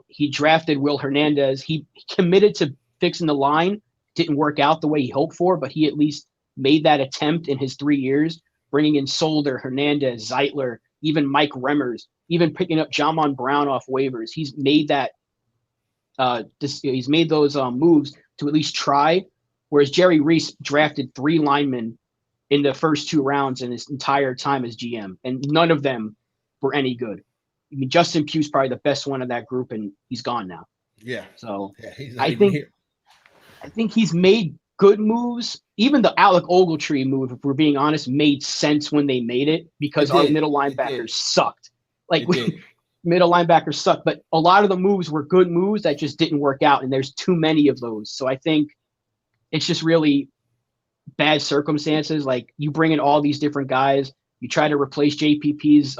He drafted Will Hernandez. He committed to fixing the line. Didn't work out the way he hoped for, but he at least made that attempt in his 3 years, bringing in Solder, Hernandez, Zeitler, even Mike Remmers, even picking up Jamon Brown off waivers. He's made that. He's made those moves to at least try. Whereas Jerry Reese drafted 3 linemen in the first 2 rounds in his entire time as GM, and none of them were any good. I mean, Justin Pugh's probably the best one of that group, and he's gone now. Yeah. So he's I think he's made good moves. Even the Alec Ogletree move, if we're being honest, made sense when they made it, because our middle linebackers sucked. Middle linebackers sucked, but a lot of the moves were good moves that just didn't work out, and there's too many of those. So I think it's just really bad circumstances. You bring in all these different guys, you try to replace JPP's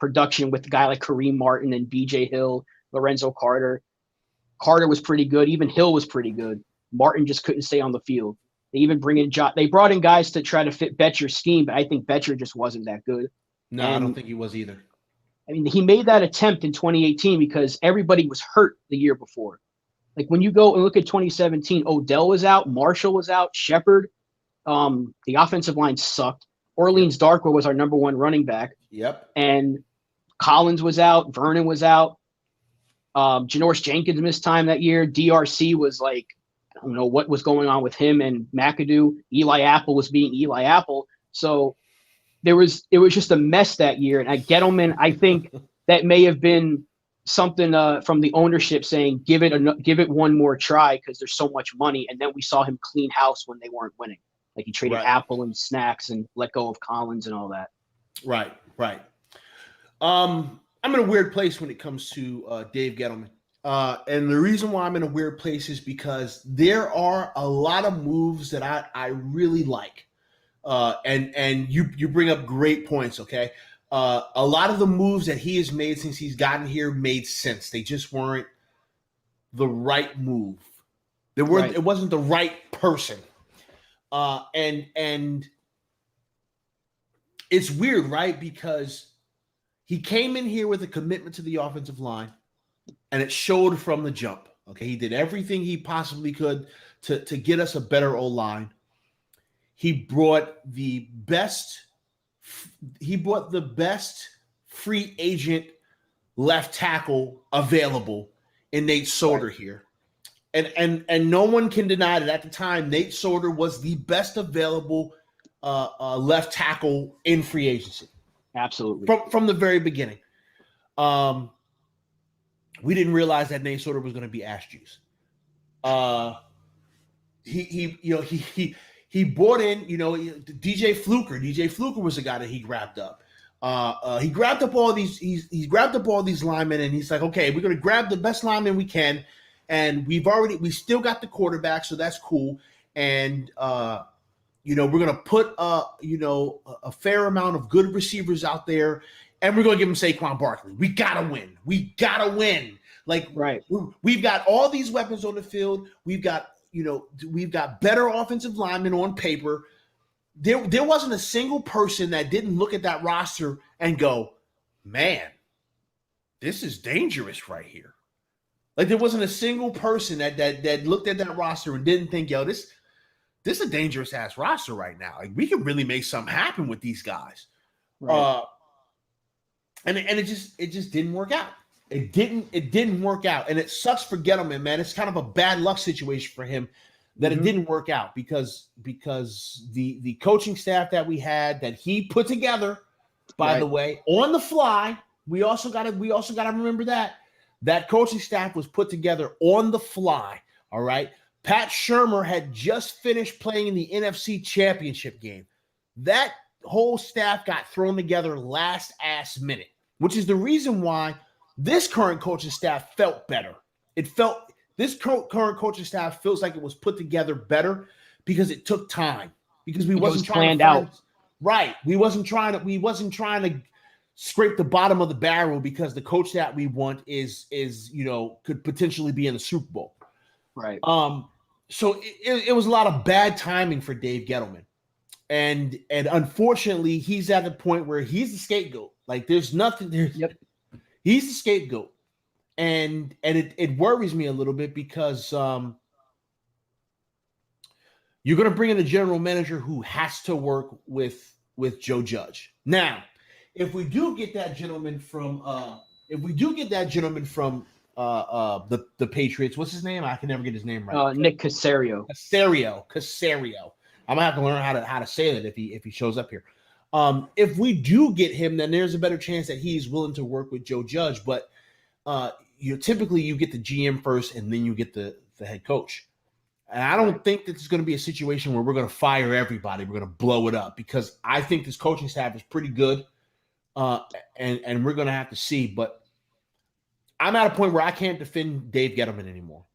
production with a guy like Kareem Martin and BJ Hill, Lorenzo Carter. Carter was pretty good. Even Hill was pretty good. Martin just couldn't stay on the field. They even they brought in guys to try to fit Betcher's scheme, but I think Betcher just wasn't that good. No, I don't think he was either. I mean, he made that attempt in 2018 because everybody was hurt the year before. When you go and look at 2017, Odell was out, Marshall was out, Shepard. The offensive line sucked. Orleans Darkwa was our number 1 running back. Yep. And Collins was out. Vernon was out. Janoris Jenkins missed time that year. DRC was I don't know what was going on with him and McAdoo. Eli Apple was being Eli Apple. So it was just a mess that year. And at Gettleman, I think that may have been something from the ownership saying give it one more try because there's so much money, and then we saw him clean house when they weren't winning. Like he traded Apple and Snacks and let go of Collins and all that. Right. I'm in a weird place when it comes to Dave Gettleman. And the reason why I'm in a weird place is because there are a lot of moves that I really like. And you bring up great points, okay? A lot of the moves that he has made since he's gotten here made sense. They just weren't the right move. It wasn't the right person. And it's weird, right? Because he came in here with a commitment to the offensive line, and it showed from the jump. Okay, he did everything he possibly could to get us a better O-line. He brought the best free agent left tackle available in Nate Solder here. And no one can deny that at the time, Nate Solder was the best available left tackle in free agency. Absolutely. From the very beginning. We didn't realize that Nate Solder was going to be ass juice. He brought in, DJ Fluker. DJ Fluker was the guy that he grabbed up. He grabbed up all these. He's grabbed up all these linemen, and he's like, okay, we're going to grab the best linemen we can, and we still got the quarterback, so that's cool. And we're going to put a fair amount of good receivers out there, and we're going to give him Saquon Barkley. We gotta win. Like, right. We've got all these weapons on the field. We've got better offensive linemen on paper. There wasn't a single person that didn't look at that roster and go, man, this is dangerous right here. Like, there wasn't a single person that looked at that roster and didn't think, yo, this is a dangerous ass roster right now. Like, we can really make something happen with these guys. Right. And it just didn't work out. It didn't work out, and it sucks for Gettleman, man. It's kind of a bad luck situation for him that it didn't work out because the coaching staff that we had that he put together, by the way, on the fly. We also got to remember that coaching staff was put together on the fly. All right, Pat Shurmur had just finished playing in the NFC Championship game. That whole staff got thrown together last minute, which is the reason why this current coaching staff felt better. This current coaching staff feels like it was put together better because it took time. Because we wasn't trying to out. Right. We wasn't trying to scrape the bottom of the barrel because the coach that we want is could potentially be in the Super Bowl. Right. So it was a lot of bad timing for Dave Gettleman. And unfortunately, he's at the point where he's the scapegoat. Like, there's nothing there. Yep. He's the scapegoat, and it worries me a little bit because you're going to bring in a general manager who has to work with Joe Judge. Now, if we do get that gentleman from the Patriots, what's his name? I can never get his name right. Nick Caserio. Caserio. I'm gonna have to learn how to say that if he shows up here. If we do get him, then there's a better chance that he's willing to work with Joe Judge. But typically you get the GM first, and then you get the head coach. And I don't think that it's going to be a situation where we're going to fire everybody. We're going to blow it up because I think this coaching staff is pretty good, and we're going to have to see. But I'm at a point where I can't defend Dave Gettleman anymore.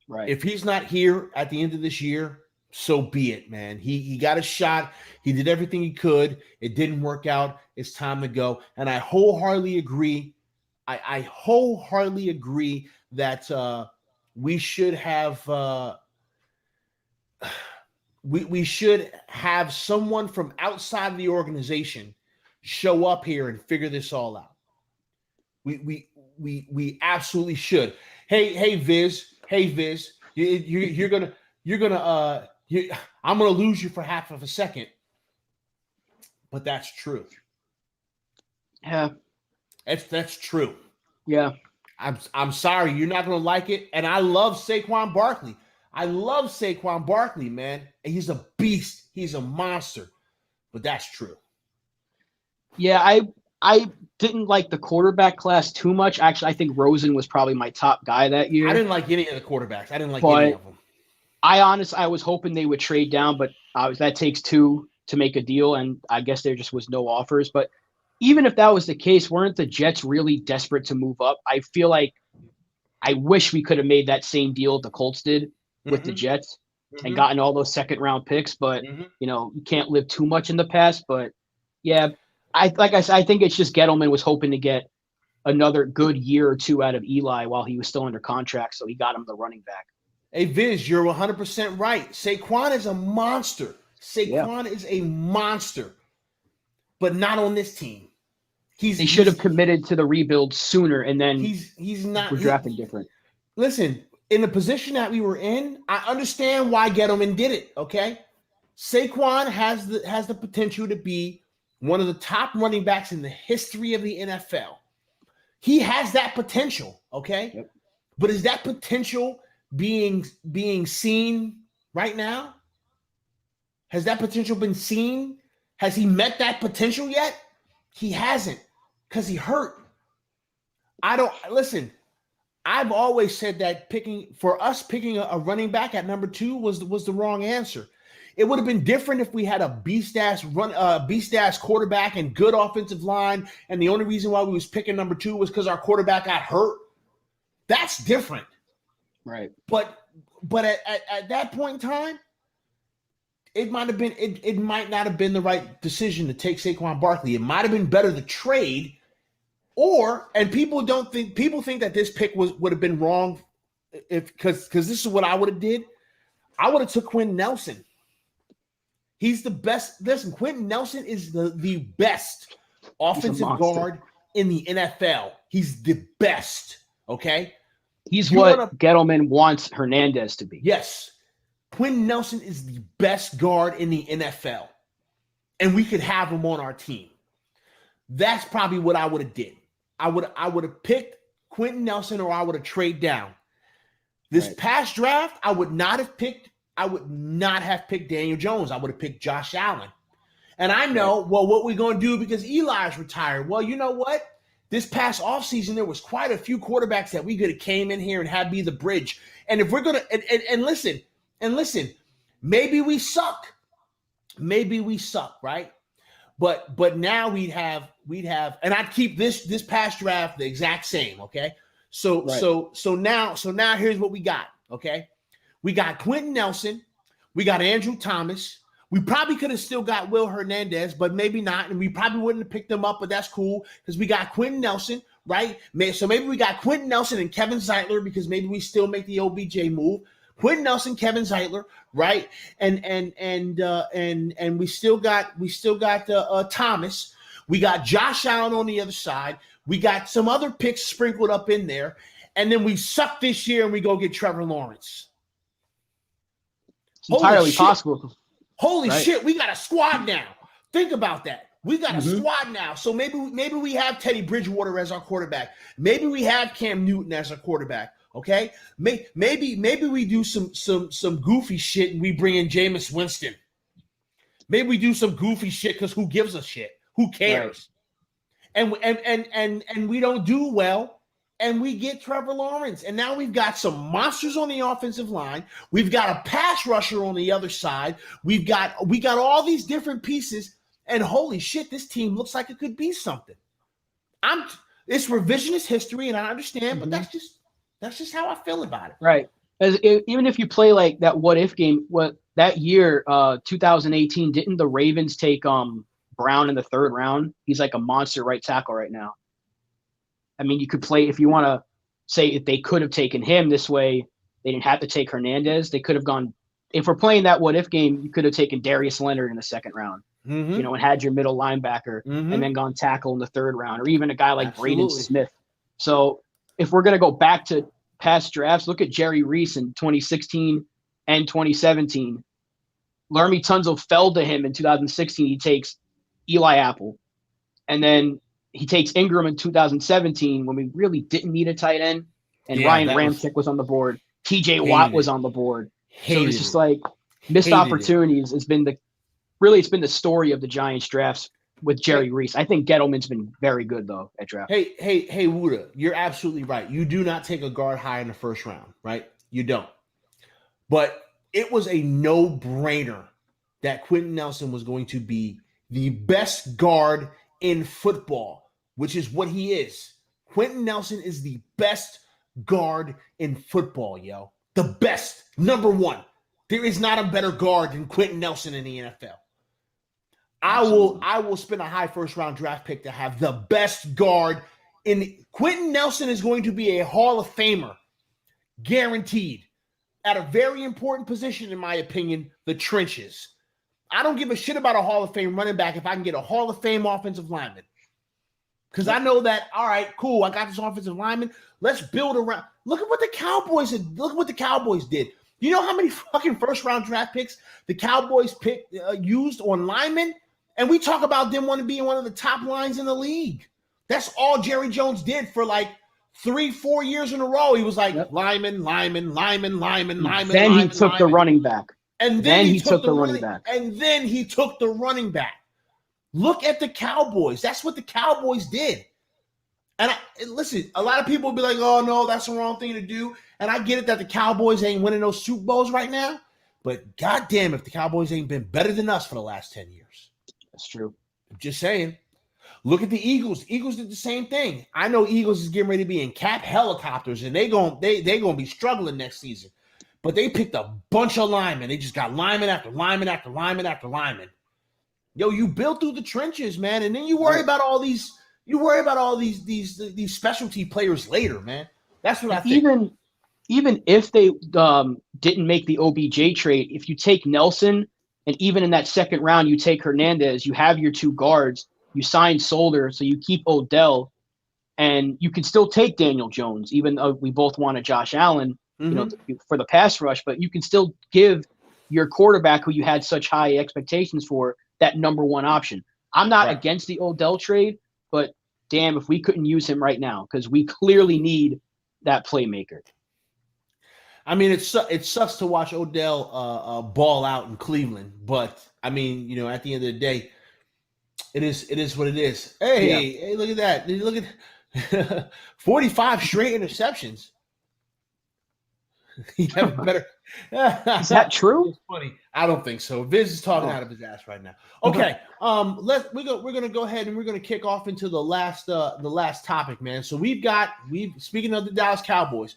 Right. If he's not here at the end of this year, so be it, man. He got a shot. He did everything he could. It didn't work out. It's time to go. And I wholeheartedly agree. I wholeheartedly agree that we should have we should have someone from outside of the organization show up here and figure this all out. We absolutely should. Hey Viz, I'm gonna lose you for half of a second, but that's true. Yeah, that's true. Yeah, I'm sorry, you're not gonna like it, and I love Saquon Barkley. Man. And he's a beast. He's a monster. But that's true. Yeah, I didn't like the quarterback class too much. Actually, I think Rosen was probably my top guy that year. I didn't like any of the quarterbacks. I didn't like any of them. I was hoping they would trade down, but that takes two to make a deal, and I guess there just was no offers. But even if that was the case, weren't the Jets really desperate to move up? I feel like I wish we could have made that same deal the Colts did with the Jets and gotten all those second-round picks, but you can't live too much in the past. But yeah, I think it's just Gettleman was hoping to get another good year or two out of Eli while he was still under contract, so he got him the running back. Hey, Viz, you're 100% right. Saquon is a monster. Saquon is a monster, but not on this team. They should have committed to the rebuild sooner, and then he's not. We're drafting different. Listen, in the position that we were in, I understand why Gettleman did it. Okay, Saquon has the potential to be one of the top running backs in the history of the NFL. He has that potential. Okay, but is that potential being seen right now? Has that potential been seen? Has he met that potential yet? He hasn't, because he hurt. I've always said that picking a running back at number 2 was the wrong answer. It would have been different if we had a beast-ass quarterback and good offensive line, and the only reason why we was picking number 2 was because our quarterback got hurt. That's different. Right. But at that point in time, it might not have been the right decision to take Saquon Barkley. It might have been better to trade, and people think that this pick would have been wrong because this is what I would have did. I would have took Quentin Nelson. He's the best. Listen, Quentin Nelson is the best offensive guard in the NFL. He's the best. Okay. He's what Gettleman wants Hernandez to be. Yes. Quentin Nelson is the best guard in the NFL, and we could have him on our team. That's probably what I would have did. I would have picked Quentin Nelson, or I would have traded down. This past draft, I would not have picked Daniel Jones. I would have picked Josh Allen. And I know, what we're going to do because Eli's retired. Well, you know what? This past offseason, there was quite a few quarterbacks that we could have came in here and had be the bridge. And if we're going to – and listen, maybe we suck. Maybe we suck, right? But now we'd have and I'd keep this past draft the exact same, okay? So now here's what we got, okay? We got Quentin Nelson, we got Andrew Thomas. We probably could have still got Will Hernandez, but maybe not, and we probably wouldn't have picked them up, but that's cool because we got Quentin Nelson, right? So maybe we got Quentin Nelson and Kevin Zeitler because maybe we still make the OBJ move. Quentin Nelson, Kevin Zeitler, right? And we still got Thomas. We got Josh Allen on the other side. We got some other picks sprinkled up in there, and then we suck this year and we go get Trevor Lawrence. It's entirely possible. Holy shit, we got a squad now. Think about that. We got a squad now. So maybe we have Teddy Bridgewater as our quarterback. Maybe we have Cam Newton as our quarterback. Okay, maybe we do some goofy shit and we bring in Jameis Winston. Maybe we do some goofy shit because who gives a shit? Who cares? Right. And we don't do well, and we get Trevor Lawrence. And now we've got some monsters on the offensive line. We've got a pass rusher on the other side. We got all these different pieces. And holy shit, this team looks like it could be something. It's revisionist history, and I understand, but that's just how I feel about it. Right. Even if you play like that what if game, that year, 2018, didn't the Ravens take Brown in the 3rd round? He's like a monster right tackle right now. I mean, you could play if you want to say if they could have taken him this way, they didn't have to take Hernandez. They could have gone. If we're playing that what if game, you could have taken Darius Leonard in the 2nd round. And had your middle linebacker and then gone tackle in the 3rd round, or even a guy like Braden Smith. So if we're going to go back to past drafts, look at Jerry Reese in 2016 and 2017. Laramie Tunzel fell to him in 2016. He takes Eli Apple. And then he takes Ingram in 2017 when we really didn't need a tight end. And Ryan Ramczyk was on the board. TJ Watt was on the board. So it's just like missed opportunities. It's been the story of the Giants drafts with Jerry Reese. I think Gettleman's been very good though at draft. Hey, Wuda, you're absolutely right. You do not take a guard high in the first round, right? You don't. But it was a no-brainer that Quentin Nelson was going to be the best guard in football, which is what he is. Quentin Nelson is the best guard in football, yo. The best, number one. There is not a better guard than Quentin Nelson in the NFL. I will spend a high first round draft pick to have the best guard in. Quentin Nelson is going to be a Hall of Famer, guaranteed, at a very important position, in my opinion, the trenches. I don't give a shit about a Hall of Fame running back if I can get a Hall of Fame offensive lineman. Because I know that, all right, cool, I got this offensive lineman. Let's build around. Look at what the Cowboys did. Look at what the Cowboys did. You know how many fucking first-round draft picks the Cowboys used on linemen? And we talk about them wanting to be one of the top lines in the league. That's all Jerry Jones did for like 3-4 years in a row. He was like, lineman. Then he took the running back. And then he took the running back. And then he took the running back. Look at the Cowboys. That's what the Cowboys did. And listen, a lot of people will be like, oh, no, that's the wrong thing to do. And I get it that the Cowboys ain't winning those Super Bowls right now. But goddamn if the Cowboys ain't been better than us for the last 10 years. That's true. I'm just saying. Look at the Eagles. Eagles did the same thing. I know Eagles is getting ready to be in cap helicopters, and they gonna be struggling next season. But they picked a bunch of linemen. They just got lineman after lineman after lineman after lineman. Yo, you build through the trenches, man, and then you worry about all these. You worry about all these specialty players later, man. That's what I think. Even if they didn't make the OBJ trade, if you take Nelson and even in that second round you take Hernandez, you have your two guards. You sign Solder, so you keep Odell, and you can still take Daniel Jones, even though we both wanted Josh Allen, for the pass rush. But you can still give your quarterback, who you had such high expectations for, that number one option. I'm not against the Odell trade, but damn, if we couldn't use him right now, because we clearly need that playmaker. I mean, it sucks to watch Odell ball out in Cleveland, but I mean, at the end of the day, it is what it is. Hey, look at that! Look at 45 straight interceptions. You have better. Is that true? It's funny. I don't think so. Viz is talking out of his ass right now. Okay, we're gonna go ahead and we're gonna kick off into the last topic, man. So speaking of the Dallas Cowboys,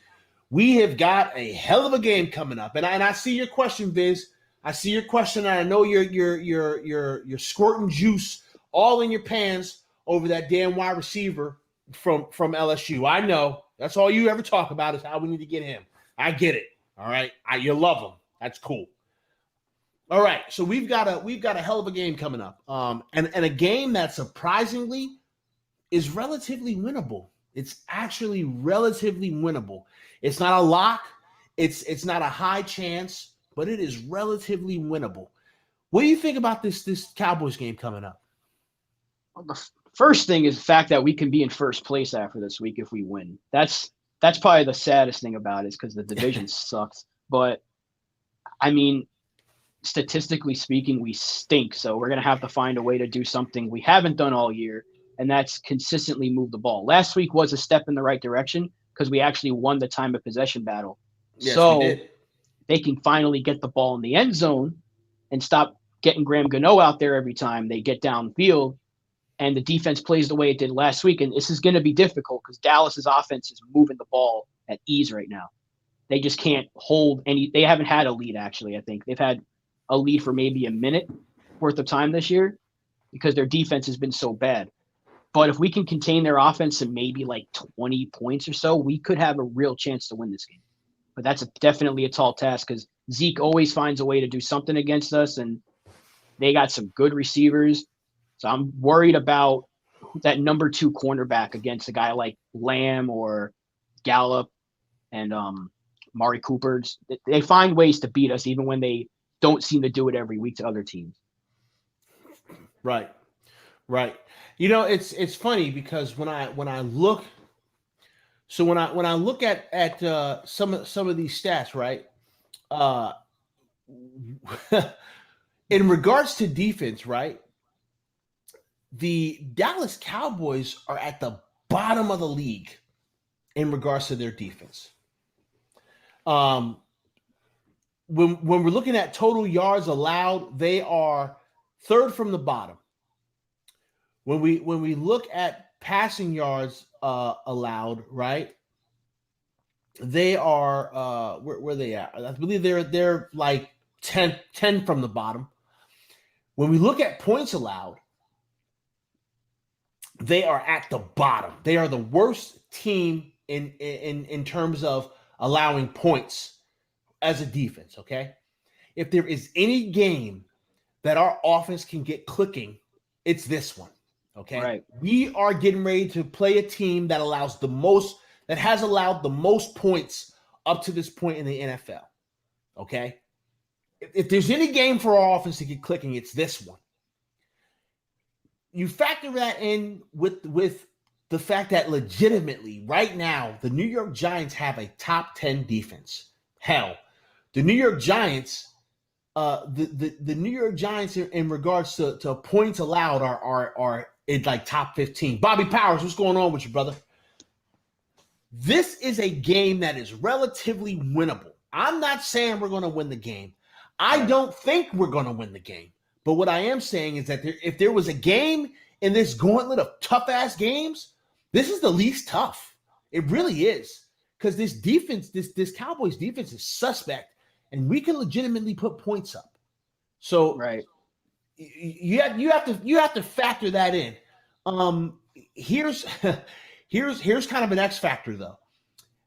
we have got a hell of a game coming up, and I see your question, Viz. I see your question, and I know you're squirting juice all in your pants over that damn wide receiver from LSU. I know that's all you ever talk about is how we need to get him. I get it. All right, you love him. That's cool. All right, so we've got a hell of a game coming up, and a game that surprisingly is relatively winnable. It's actually relatively winnable. It's not a lock. It's not a high chance, but it is relatively winnable. What do you think about this Cowboys game coming up? Well, the first thing is the fact that we can be in first place after this week if we win. That's probably the saddest thing about it, is because the division sucks. But I mean, statistically speaking, we stink. So we're going to have to find a way to do something we haven't done all year, and that's consistently move the ball. Last week was a step in the right direction because we actually won the time of possession battle. Yes, so we did. They can finally get the ball in the end zone and stop getting Graham Gano out there every time they get downfield, and the defense plays the way it did last week. And this is going to be difficult because Dallas's offense is moving the ball at ease right now. They just can't hold any – they haven't had a lead, actually, I think. They've had a lead for maybe a minute worth of time this year because their defense has been so bad. But if we can contain their offense to maybe like 20 points or so, we could have a real chance to win this game. But that's definitely a tall task because Zeke always finds a way to do something against us, and they got some good receivers. So I'm worried about that number 2 cornerback against a guy like Lamb or Gallup and Mari Cooper. They find ways to beat us even when they don't seem to do it every week to other teams. Right. It's funny because when I look at some of these stats, right? In regards to defense, right? the Dallas Cowboys are at the bottom of the league in regards to their defense. When we're looking at total yards allowed, they are third from the bottom. When we look at passing yards allowed, right? They are where they at? I believe they're like 10 from the bottom. When we look at points allowed, they are at the bottom. They are the worst team in terms of allowing points as a defense, okay? If there is any game that our offense can get clicking, it's this one, okay? Right. We are getting ready to play a team that has allowed the most points up to this point in the NFL, okay? If there's any game for our offense to get clicking, it's this one. You factor that in with the fact that legitimately right now the New York Giants have a top 10 defense. Hell, the New York Giants, the New York Giants in regards to points allowed are in like top 15. Bobby Powers, what's going on with you, brother? This is a game that is relatively winnable. I'm not saying we're going to win the game. I don't think we're going to win the game. But what I am saying is that if there was a game in this gauntlet of tough-ass games, this is the least tough. It really is. Because this defense, this Cowboys defense is suspect, and we can legitimately put points up. So right. you have to factor that in. Here's kind of an X factor though.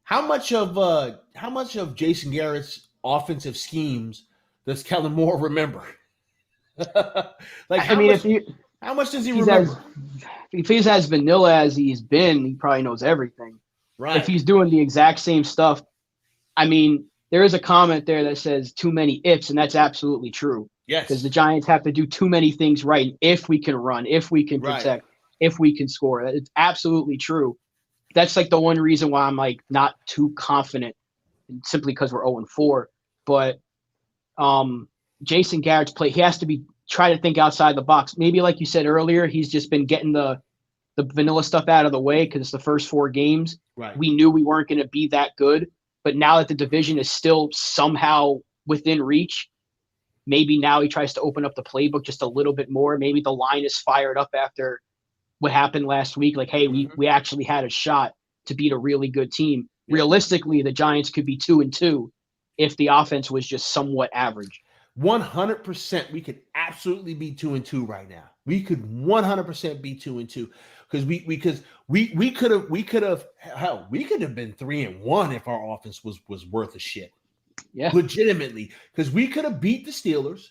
How much of Jason Garrett's offensive schemes does Kellen Moore remember? How much does he remember? If he's as vanilla as he's been, he probably knows everything. Right. If he's doing the exact same stuff, I mean, there is a comment there that says too many ifs, and that's absolutely true. Yes. Because the Giants have to do too many things right. If we can run, if we can protect, if we can score, it's absolutely true. That's like the one reason why I'm like not too confident, simply because we're 0-4. But Jason Garrett's play, he has to try to think outside the box. Maybe like you said earlier, he's just been getting the vanilla stuff out of the way because it's the first 4 games. Right. We knew we weren't going to be that good, but now that the division is still somehow within reach, maybe now he tries to open up the playbook just a little bit more. Maybe the line is fired up after what happened last week. Like, hey, we actually had a shot to beat a really good team. Yeah. Realistically, the Giants could be 2-2 if the offense was just somewhat average. 100%, we could absolutely be 2-2 right now. We could 100% be 2-2 because we could have hell, we could have been 3-1 if our offense was worth a shit. Yeah, legitimately, because we could have beat the Steelers.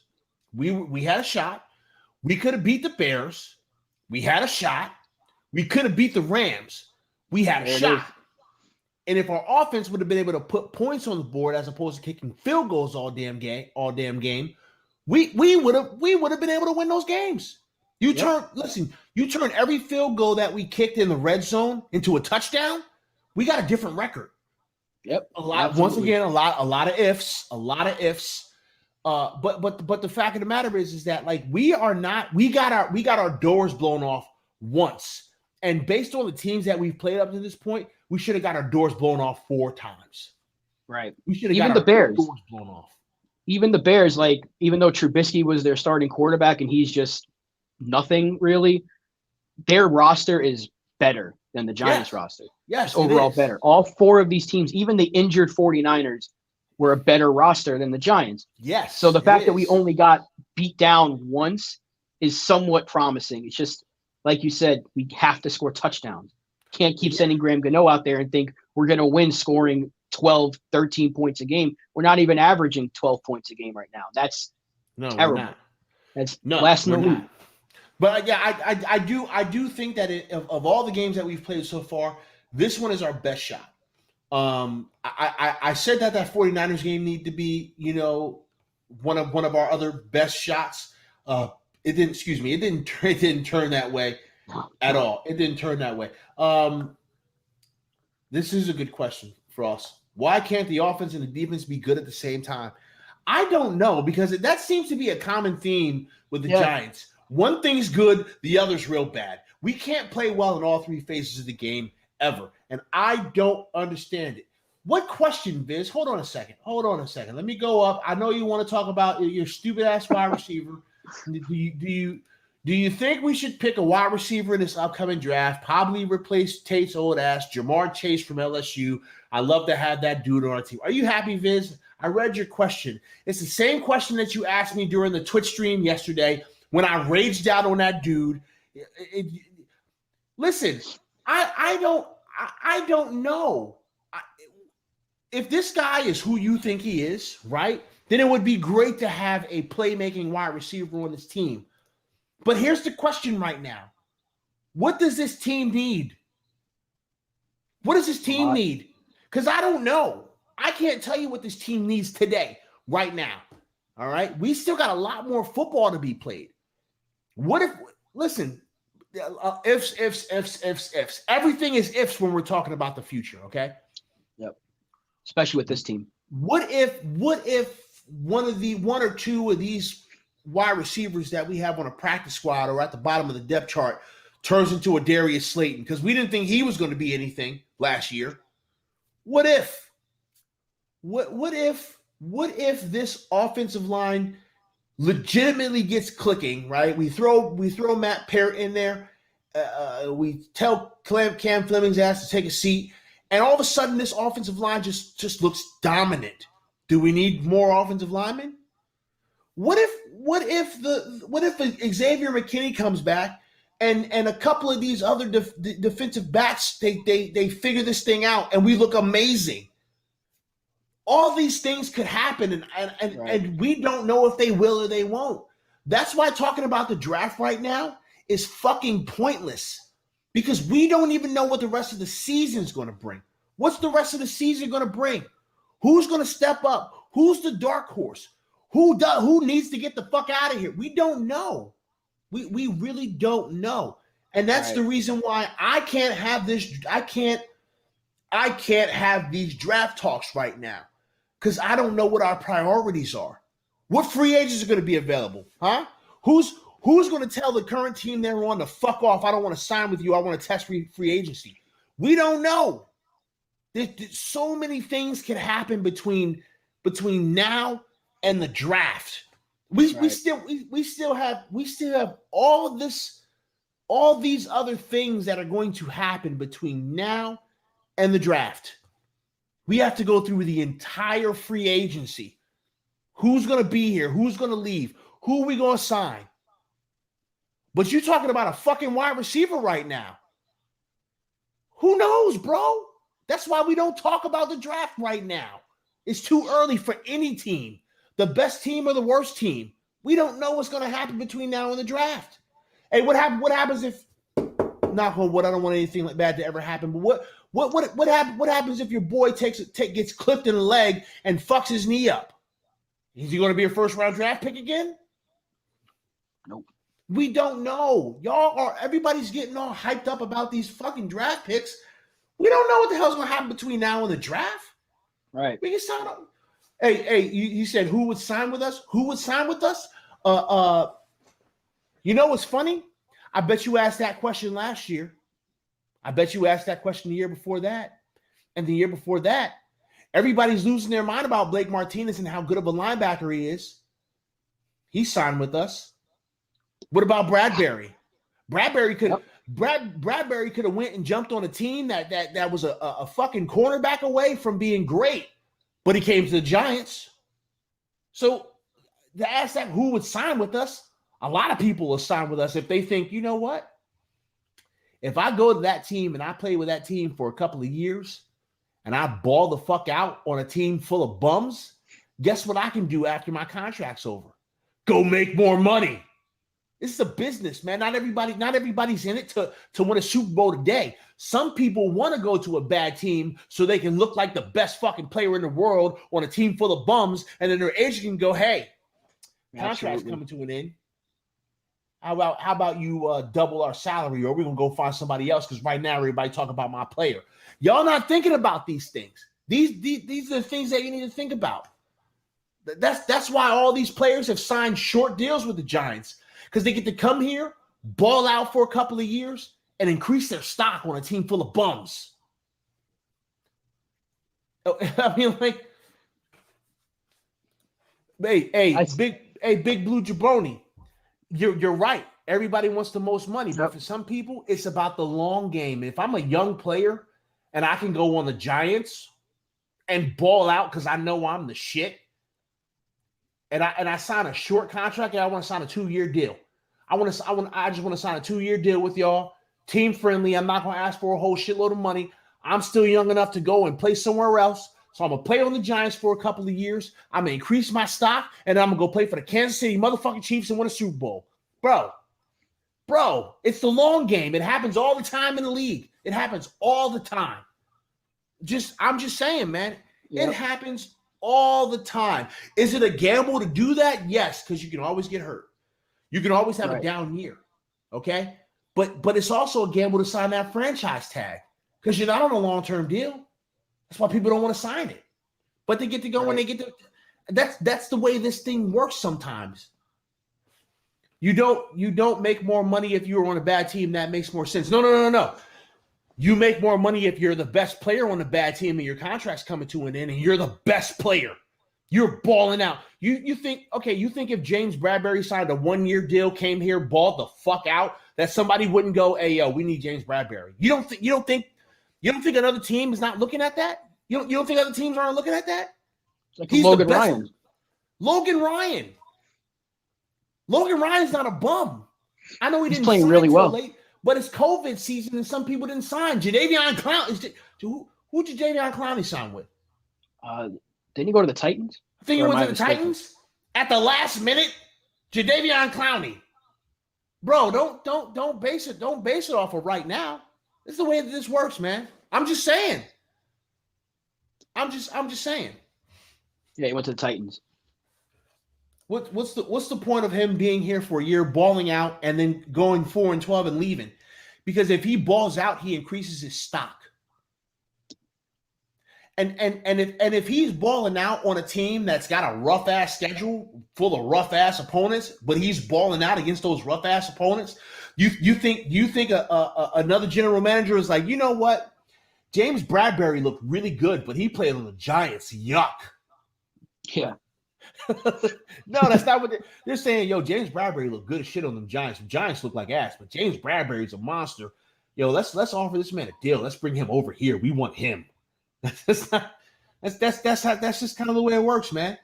We had a shot. We could have beat the Bears. We had a shot. We could have beat the Rams. We had a shot. And if our offense would have been able to put points on the board as opposed to kicking field goals all damn game, we would have been able to win those games. You turn every field goal that we kicked in the red zone into a touchdown, we got a different record. Yep. Once again, a lot of ifs. But the fact of the matter is that like we got our doors blown off once. And based on the teams that we've played up to this point, we should have got our doors blown off 4 times. Right. We should have got the Bears doors blown off. Even the Bears, like, even though Trubisky was their starting quarterback and he's just nothing really, their roster is better than the Giants roster. Yes, overall better. All 4 of these teams, even the injured 49ers, were a better roster than the Giants. Yes. So the fact that we only got beat down once is somewhat promising. It's just, like you said, we have to score touchdowns. Can't keep sending Graham Gano out there and think we're going to win scoring 12, 13 points a game. We're not even averaging 12 points a game right now. That's terrible. We're not. That's last in the league. But yeah, I do think that of all the games that we've played so far, this one is our best shot. I said that 49ers game need to be, one of our other best shots. It didn't turn that way at all. It didn't turn that way. This is a good question for us. Why can't the offense and the defense be good at the same time? I don't know, because that seems to be a common theme with the Giants. One thing's good, the other's real bad. We can't play well in all three phases of the game ever, and I don't understand it. What question, Viz? Hold on a second. Let me go up. I know you want to talk about your stupid ass wide receiver. Do you think we should pick a wide receiver in this upcoming draft? Probably replace Tate's old ass, Jamar Chase from LSU. I love to have that dude on our team. Are you happy, Viz? I read your question. It's the same question that you asked me during the Twitch stream yesterday when I raged out on that dude. Listen, I don't know. If this guy is who you think he is, right, then it would be great to have a playmaking wide receiver on this team. But here's the question right now. What does this team need? What does this team need? Because I don't know. I can't tell you what this team needs today, right now. All right? We still got a lot more football to be played. What if, listen, ifs. Everything is ifs when we're talking about the future, okay? Yep. Especially with this team. What if one or two of these wide receivers that we have on a practice squad or at the bottom of the depth chart turns into a Darius Slayton? Because we didn't think he was going to be anything last year. What if? What if this offensive line legitimately gets clicking, right? We throw Matt Parrott in there. We tell Cam Fleming's ass to take a seat. And all of a sudden, this offensive line just looks dominant. Do we need more offensive linemen? What if Xavier McKinney comes back and a couple of these other defensive backs they figure this thing out and we look amazing? All these things could happen and we don't know if they will or they won't. That's why talking about the draft right now is fucking pointless. Because we don't even know what the rest of the season is going to bring. What's the rest of the season going to bring? Who's going to step up? Who's the dark horse? Who needs to get the fuck out of here? We don't know. We really don't know. And that's the reason why I can't have this. I can't have these draft talks right now because I don't know what our priorities are. What free agents are going to be available? Huh? Who's going to tell the current team they're on to fuck off? I don't want to sign with you. I want to test free agency. We don't know. There's so many things can happen between now and the draft. We still have all these other things that are going to happen between now and the draft. We have to go through the entire free agency. Who's going to be here? Who's going to leave? Who are we going to sign? But you're talking about a fucking wide receiver right now. Who knows, bro? That's why we don't talk about the draft right now. It's too early for any team. The best team or the worst team. We don't know what's going to happen between now and the draft. Hey, what happens if, knock on wood, I don't want anything like bad to ever happen, but what happens if your boy gets clipped in the leg and fucks his knee up? Is he going to be a first round draft pick again? Nope. We don't know. Everybody's getting all hyped up about these fucking draft picks. We don't know what the hell's going to happen between now and the draft. Right. We can sign up. Hey, you said who would sign with us? Who would sign with us? You know what's funny? I bet you asked that question last year. I bet you asked that question the year before that. And the year before that. Everybody's losing their mind about Blake Martinez and how good of a linebacker he is. He signed with us. What about Bradbury? Bradbury could have went and jumped on a team that was a fucking cornerback away from being great, but he came to the Giants. So to ask that who would sign with us, a lot of people will sign with us if they think, you know what? If I go to that team and I play with that team for a couple of years and I ball the fuck out on a team full of bums, guess what I can do after my contract's over? Go make more money. This is a business, man. Not everybody's in it to win a Super Bowl today. Some people want to go to a bad team so they can look like the best fucking player in the world on a team full of bums, and then their agent can go, hey, contract's coming to an end. How about you double our salary, or we're going to go find somebody else because right now everybody talk about my player. Y'all not thinking about these things. These are the things that you need to think about. That's why all these players have signed short deals with the Giants. because they get to come here, ball out for a couple of years, and increase their stock on a team full of bums. I mean, like, big blue jabroni. You're right. Everybody wants the most money, but for some people, it's about the long game. If I'm a young player and I can go on the Giants and ball out because I know I'm the shit, and I sign a short contract, and I want to sign a 2-year deal. I just want to sign a 2-year deal with y'all, team friendly. I'm not going to ask for a whole shitload of money. I'm still young enough to go and play somewhere else. So I'm going to play on the Giants for a couple of years. I'm going to increase my stock, and I'm going to go play for the Kansas City motherfucking Chiefs and win a Super Bowl. Bro, it's the long game. It happens all the time in the league. It happens all the time. I'm just saying, man. Yep. It happens all the time. Is it a gamble to do that? Yes, because you can always get hurt. You can always have a down year, okay? But it's also a gamble to sign that franchise tag because you're not on a long-term deal. That's why people don't want to sign it. But they get to go when they get to – that's the way this thing works sometimes. You don't make more money if you're on a bad team. That makes more sense. No. You make more money if you're the best player on a bad team and your contract's coming to an end and you're the best player. You're balling out. You think if James Bradbury signed a 1-year deal, came here, balled the fuck out, that somebody wouldn't go, hey, yo, we need James Bradbury. You don't think another team is not looking at that? You don't think other teams aren't looking at that? It's like Logan Ryan. Logan Ryan's not a bum. I know he's playing really well. Late, but it's COVID season and some people didn't sign. Jadeveon Clowney. Who did Jadeveon Clowney sign with? Didn't he go to the Titans? I think he went to the Titans at the last minute. Jadeveon Clowney. Bro, don't base it off of right now. This is the way that this works, man. I'm just saying. I'm just saying. Yeah, he went to the Titans. What's the point of him being here for a year, balling out, and then going 4-12 and leaving? Because if he balls out, he increases his stock. And if he's balling out on a team that's got a rough ass schedule full of rough ass opponents, but he's balling out against those rough ass opponents, you think another general manager is like, you know what? James Bradbury looked really good, but he played on the Giants. Yuck. Yeah. No, that's not what they're saying. Yo, James Bradbury looked good as shit on them Giants. The Giants look like ass, but James Bradbury's a monster. Yo, let's offer this man a deal. Let's bring him over here. We want him. That's just kind of the way it works, man.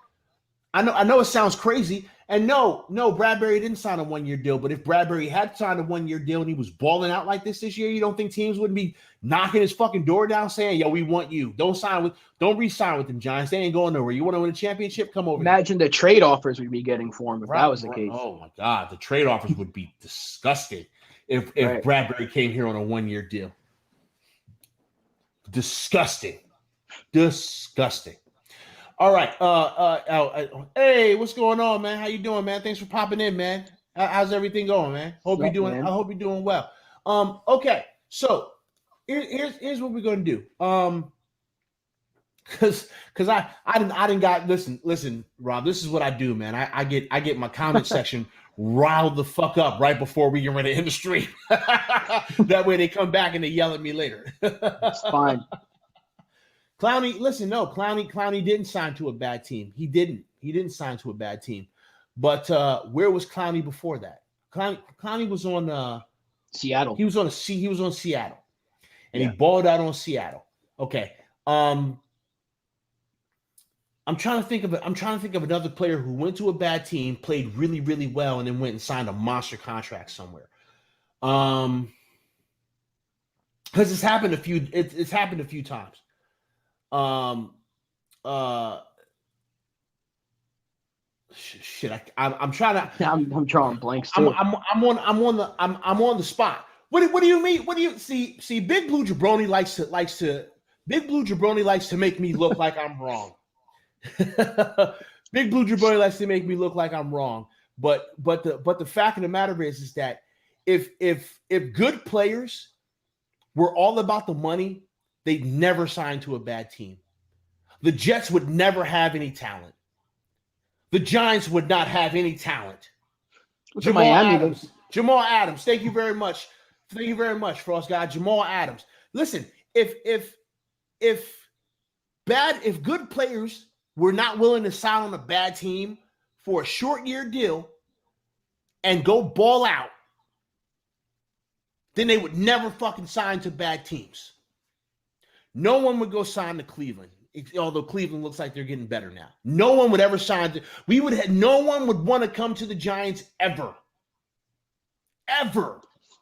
I know it sounds crazy. And no, Bradbury didn't sign a 1-year deal. But if Bradbury had signed a 1-year deal and he was balling out like this year, you don't think teams wouldn't be knocking his fucking door down saying, yo, we want you. Don't re-sign with them Giants. They ain't going nowhere. You want to win a championship? Come over. Imagine the trade offers we'd be getting for him if that was the case. Oh my God. The trade offers would be disgusting if Bradbury came here on a 1-year deal. Disgusting. All right. Hey, what's going on, man? How you doing, man? Thanks for popping in, man. How's everything going, man? I hope you're doing well. Okay. So here's what we're gonna do. Because I didn't got listen, Rob. This is what I do, man. I get my comment section riled the fuck up right before we get ready to end the stream. That way they come back and they yell at me later. It's fine. Clowney didn't sign to a bad team. He didn't sign to a bad team. But where was Clowney before that? Clowney was on Seattle. He was on Seattle. And he balled out on Seattle. Okay. I'm trying to think of another player who went to a bad team, played really, really well, and then went and signed a monster contract somewhere. Because it's happened a few times. Shit. I'm trying to. I'm drawing blanks too. I'm on the spot. What do you mean? What do you see? Big Blue Jabroni likes to make me look like I'm wrong. Big Blue Jabroni likes to make me look like I'm wrong. But the fact of the matter is that if good players were all about the money, they'd never sign to a bad team. The Jets would never have any talent. The Giants would not have any talent. Look at Jamal Miami. Adams. Jamal Adams. Thank you very much. Thank you very much, Frost guy. Jamal Adams. Listen, if good players were not willing to sign on a bad team for a short year deal and go ball out, then they would never fucking sign to bad teams. No one would go sign to Cleveland, although Cleveland looks like they're getting better now. No one would ever sign to. No one would want to come to the Giants ever. Ever.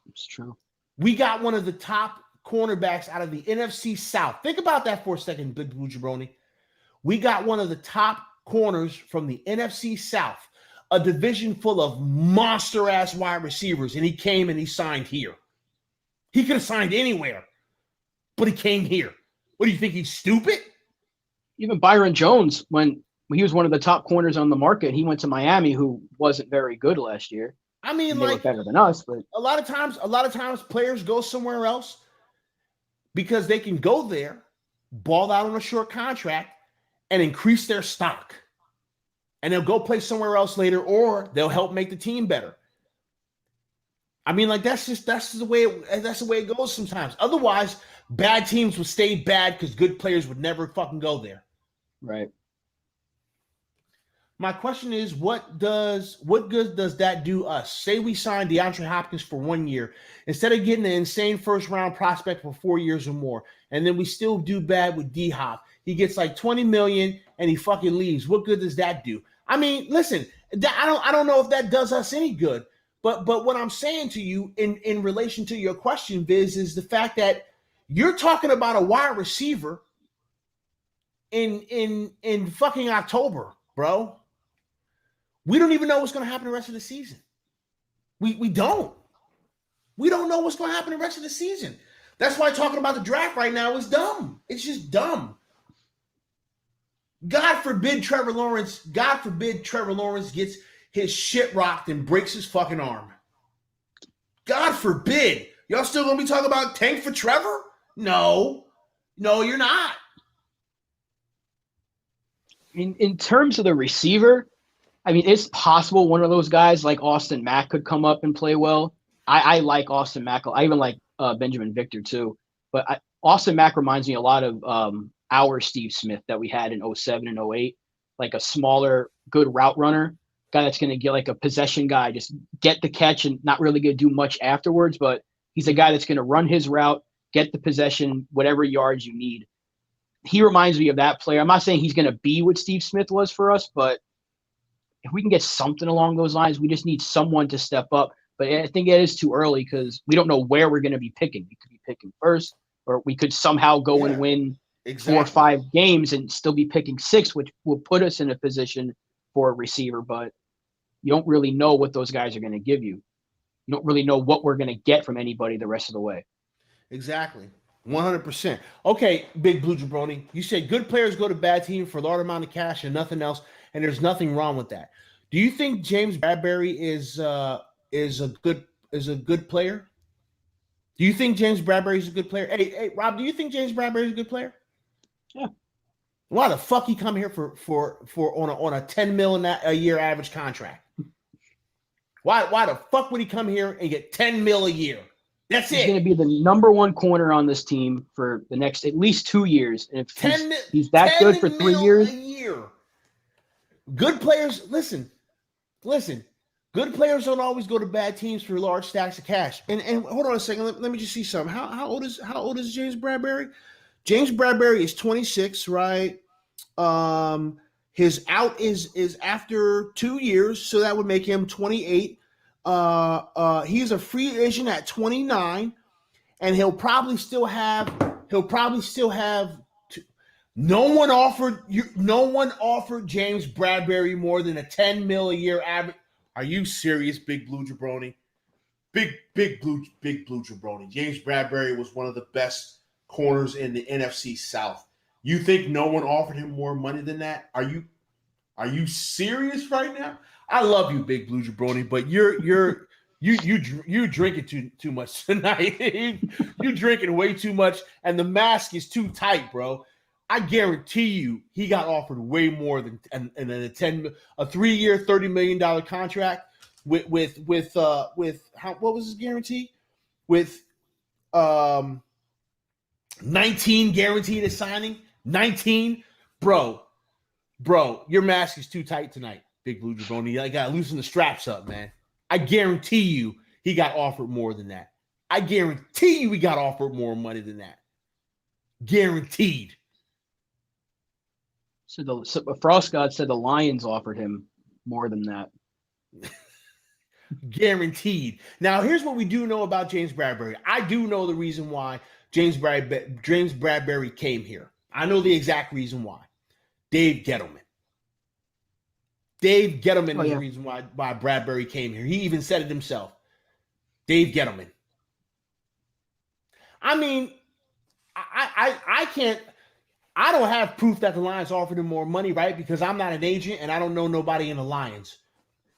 It's true. We got one of the top cornerbacks out of the NFC South. Think about that for a second, Big Blue Jabroni. We got one of the top corners from the NFC South, a division full of monster-ass wide receivers, and he came and he signed here. He could have signed anywhere, but he came here. What do you think? He's stupid? Even Byron Jones, when he was one of the top corners on the market, he went to Miami, who wasn't very good last year. I mean, they were better than us, but a lot of times players go somewhere else because they can go there, ball out on a short contract, and increase their stock. And they'll go play somewhere else later, or they'll help make the team better. I mean, like that's the way it goes sometimes. Otherwise, bad teams would stay bad because good players would never fucking go there. Right. My question is, what good does that do us? Say we sign DeAndre Hopkins for 1 year instead of getting an insane first round prospect for 4 years or more, and then we still do bad with D Hop. He gets like $20 million and he fucking leaves. What good does that do? I mean, listen, I don't know if that does us any good. But what I'm saying to you in relation to your question, Viz, is the fact that you're talking about a wide receiver in fucking October, bro. We don't even know what's going to happen the rest of the season. We don't. We don't know what's going to happen the rest of the season. That's why talking about the draft right now is dumb. It's just dumb. God forbid Trevor Lawrence gets his shit rocked and breaks his fucking arm. God forbid. Y'all still going to be talking about tank for Trevor? No, you're not. In terms of the receiver, I mean, it's possible one of those guys like Austin Mack could come up and play well. I like Austin Mack. I even like Benjamin Victor too. But Austin Mack reminds me a lot of our Steve Smith that we had in 07 and 08, like a smaller, good route runner, guy that's going to get like a possession guy, just get the catch and not really going to do much afterwards. But he's a guy that's going to run his route, get the possession, whatever yards you need. He reminds me of that player. I'm not saying he's going to be what Steve Smith was for us, but if we can get something along those lines, we just need someone to step up. But I think it is too early because we don't know where we're going to be picking. We could be picking first, or we could somehow go and win 4 or 5 games and still be picking 6, which will put us in a position for a receiver. But you don't really know what those guys are going to give you. You don't really know what we're going to get from anybody the rest of the way. Exactly. 100%. Okay, Big Blue Jabroni, you said good players go to bad teams for a large amount of cash and nothing else, and there's nothing wrong with that. Do you think James Bradbury is a good player? Do you think James Bradbury is a good player? Hey, Rob, do you think James Bradbury is a good player? Yeah. Why the fuck he come here for on a $10 million a year average contract? Why the fuck would he come here and get $10 million a year? That's He's going to be the number 1 corner on this team for the next at least 2 years. And if he's that good for 3 years, a year. Good players, listen. Good players don't always go to bad teams for large stacks of cash. And hold on a second. Let me just see something. How old is James Bradbury? James Bradbury is 26, right? His out is after 2 years, so that would make him 28. He's a free agent at 29, and he'll probably still have. No one offered James Bradbury more than a $10 million a year average. Are you serious, Big Blue Jabroni? Big Blue Jabroni. James Bradbury was one of the best corners in the NFC South. You think no one offered him more money than that? Are you serious right now? I love you, Big Blue Jabroni, but you drinking too much tonight. You drinking way too much, and the mask is too tight, bro. I guarantee you, he got offered way more than a 3-year, $30 million contract. what was his guarantee? With 19 guaranteed at signing. 19, bro, your mask is too tight tonight, Big Blue Jabroni. I gotta loosen the straps up, man. I guarantee you he got offered more than that. I guarantee you he got offered more money than that. Guaranteed. So Frost God said the Lions offered him more than that. Guaranteed. Now, here's what we do know about James Bradberry. I do know the reason why James Bradberry came here. I know the exact reason why. Dave Gettleman. Dave Gettleman is the reason why Bradberry came here. He even said it himself. Dave Gettleman. I mean, I can't. I don't have proof that the Lions offered him more money, right? Because I'm not an agent and I don't know nobody in the Lions.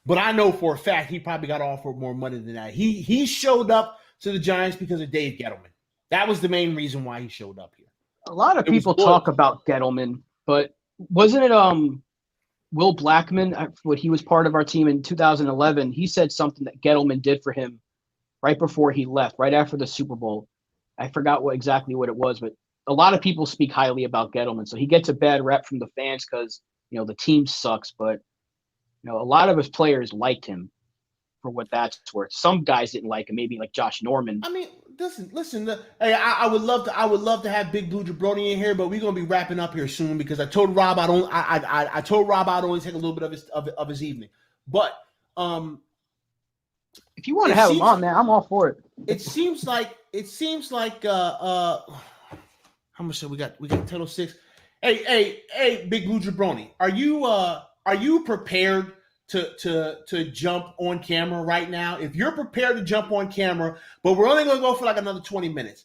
But I know for a fact he probably got offered more money than that. He showed up to the Giants because of Dave Gettleman. That was the main reason why he showed up here. A lot of people talk about Gettleman, but wasn't it Will Blackman, when he was part of our team in 2011, he said something that Gettleman did for him right before he left, right after the Super Bowl. I forgot exactly what it was, but a lot of people speak highly about Gettleman. So he gets a bad rep from the fans because, the team sucks, but a lot of his players liked him for what that's worth. Some guys didn't like him, maybe like Josh Norman. I mean, listen. Hey, I would love to have Big Blue Jabroni in here, but we're gonna be wrapping up here soon because I told Rob I told Rob I'd only take a little bit of his evening. But if you want to have him on, man, I'm all for it. It seems like how much we got 10:06. Hey, Big Blue Jabroni, are you prepared to jump on camera right now? If you're prepared to jump on camera, but we're only gonna go for like another 20 minutes.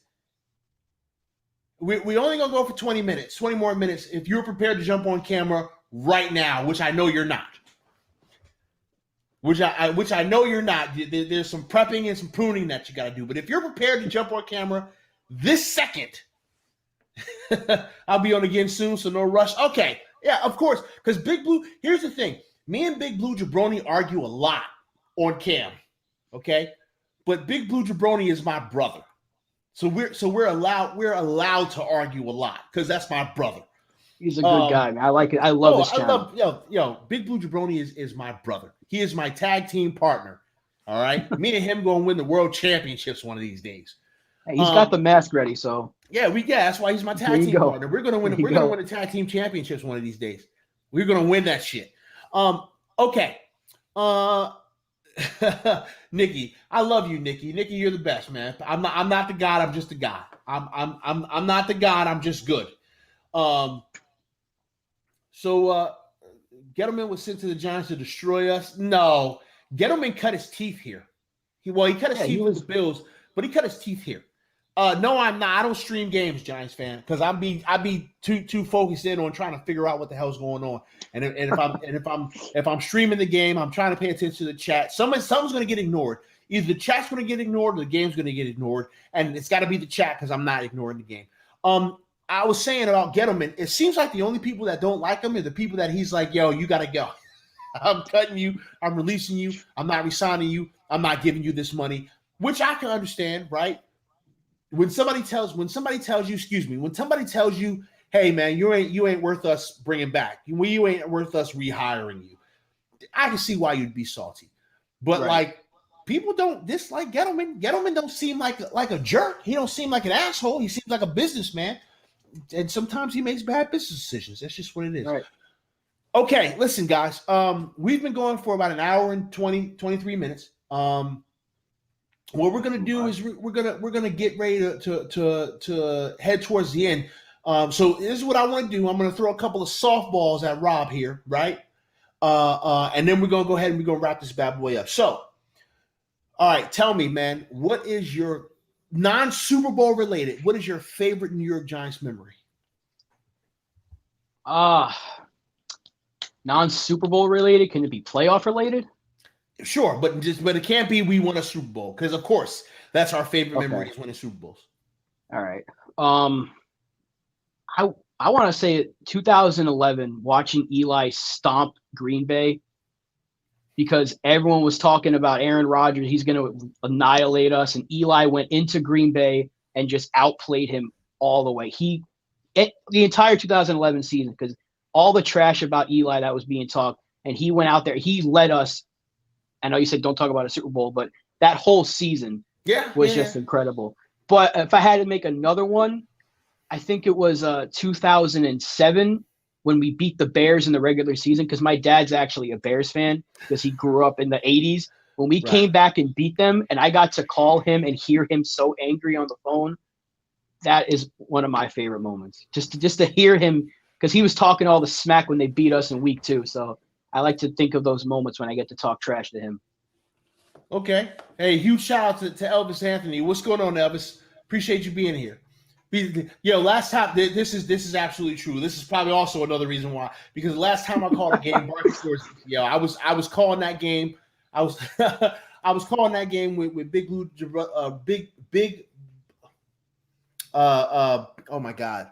We only gonna go for 20 minutes, 20 more minutes. If you're prepared to jump on camera right now, which I know you're not. Which I know you're not. There's some prepping and some pruning that you got to do. But if you're prepared to jump on camera this second, I'll be on again soon, so no rush. Okay, yeah, of course. Because Big Blue, here's the thing. Me and Big Blue Jabroni argue a lot on cam, okay? But Big Blue Jabroni is my brother. So we're allowed to argue a lot because that's my brother. He's a good guy, man. I like it. I love this channel. Big Blue Jabroni is my brother. He is my tag team partner. All right. Me and him going to win the world championships one of these days. Hey, he's got the mask ready, so that's why he's my tag team partner. We're gonna win the tag team championships one of these days. We're gonna win that shit. Okay. Nikki, I love you, Nikki. Nikki, you're the best, man. I'm not the god, I'm just the guy. I'm not the god, I'm just good. So Gettleman was sent to the Giants to destroy us. No, Gettleman cut his teeth here. He cut his teeth with the Bills, but he cut his teeth here. No, I'm not. I don't stream games, Giants fan, because I'd be too focused in on trying to figure out what the hell's going on. And if I'm streaming the game, I'm trying to pay attention to the chat. Something's going to get ignored. Either the chat's going to get ignored or the game's going to get ignored, and it's got to be the chat because I'm not ignoring the game. I was saying about Gettleman, it seems like the only people that don't like him are the people that he's like, yo, you got to go. I'm cutting you. I'm releasing you. I'm not resigning you. I'm not giving you this money, which I can understand, right? When somebody tells you, hey man, you ain't worth us bringing back. You ain't worth us rehiring you. I can see why you'd be salty, but like people don't dislike Gettleman. Gettleman don't seem like a jerk. He don't seem like an asshole. He seems like a businessman, and sometimes he makes bad business decisions. That's just what it is. Right. Okay, listen, guys. We've been going for about an hour and 23 minutes. What we're gonna do is we're gonna get ready to head towards the end. So this is what I want to do. I'm gonna throw a couple of softballs at Rob here, right? And then we're gonna go ahead and we're gonna wrap this bad boy up. So, all right, tell me, man, what is your non-Super Bowl related? What is your favorite New York Giants memory? Non-Super Bowl related? Can it be playoff related? Sure, but it can't be we won a Super Bowl because of course that's our favorite memory is winning Super Bowls. All right. I want to say 2011 watching Eli stomp Green Bay. because everyone was talking about Aaron Rodgers. He's going to annihilate us. And Eli went into Green Bay and just outplayed him all the way. The entire 2011 season, because all the trash about Eli that was being talked, and he went out there. He led us. I know you said don't talk about a Super Bowl, but that whole season was just incredible. But if I had to make another one, I think it was 2007 when we beat the Bears in the regular season, because my dad's actually a Bears fan because he grew up in the 80s. When we came back and beat them, and I got to call him and hear him so angry on the phone, that is one of my favorite moments. Just to hear him, because he was talking all the smack when they beat us in week 2. So I like to think of those moments when I get to talk trash to him. Okay. Hey, huge shout out to Elvis Anthony. What's going on, Elvis? Appreciate you being here. Last time, this is absolutely true. This is probably also another reason why, because the last time I called a game, I was calling that game. I was I was calling that game with Big Blue, oh my God,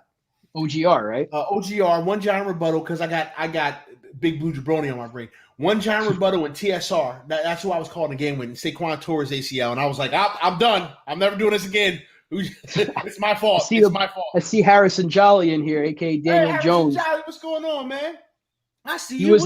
OGR, right? OGR, one giant rebuttal, because I got Big Blue Jabroni on my brain. One giant rebuttal and TSR. That's who I was calling the game with. And Saquon Torres ACL, and I was like, I'm done. I'm never doing this again. It's my fault. My fault. I see Harrison Jolly in here, aka Daniel Jones. Jolly, what's going on, man? I see you.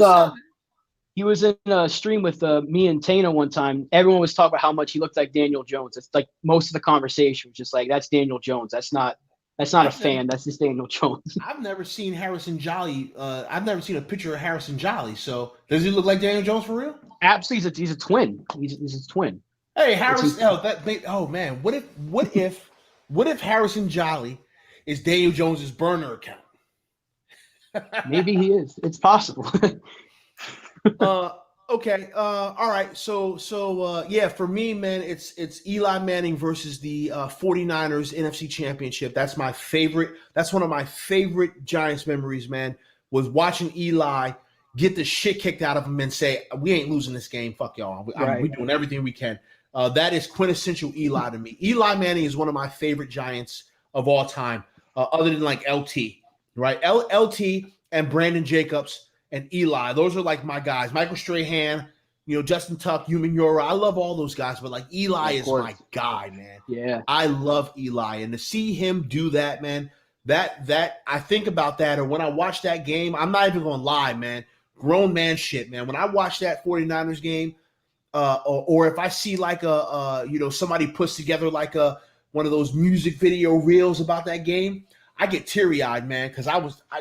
He was in a stream with me and Tana one time. Everyone was talking about how much he looked like Daniel Jones. It's like most of the conversation was just like, that's Daniel Jones. That's not a fan. That's just Daniel Jones. I've never seen Harrison Jolly. I've never seen a picture of Harrison Jolly. So does he look like Daniel Jones for real? Absolutely, he's a twin. He's a twin. Hey, Harrison. Oh man, what if Harrison Jolly is Daniel Jones's burner account? Maybe he is. It's possible. Okay. All right. So for me, man, it's Eli Manning versus the 49ers NFC Championship. That's my favorite. That's one of my favorite Giants memories, man, was watching Eli get the shit kicked out of him and say, we ain't losing this game. Fuck y'all. We're doing everything we can. That is quintessential Eli to me. Eli Manning is one of my favorite Giants of all time, other than like LT, right? LT and Brandon Jacobs and Eli. Those are like my guys. Michael Strahan, Justin Tuck, Yura. I love all those guys, but like Eli is my guy, man. Yeah. I love Eli. And to see him do that, man, that I think about that. Or when I watch that game, I'm not even going to lie, man. Grown man shit, man. When I watch that 49ers game, or if I see like somebody puts together like one of those music video reels about that game, I get teary-eyed, man, because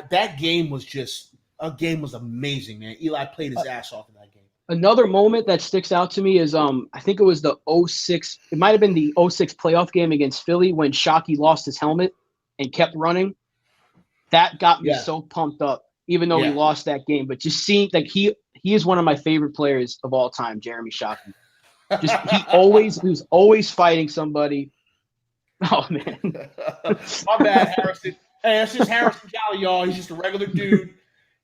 that game was amazing, man. Eli played his ass off in that game. Another moment that sticks out to me is I think it was the 06, it might have been the 06 playoff game against Philly when Shockey lost his helmet and kept running. That got me so pumped up, even though we lost that game. But just seeing like he is one of my favorite players of all time, Jeremy Shockey. He was always fighting somebody. Oh man. My bad, Harrison. Hey, that's just Harrison Jolly, y'all. He's just a regular dude.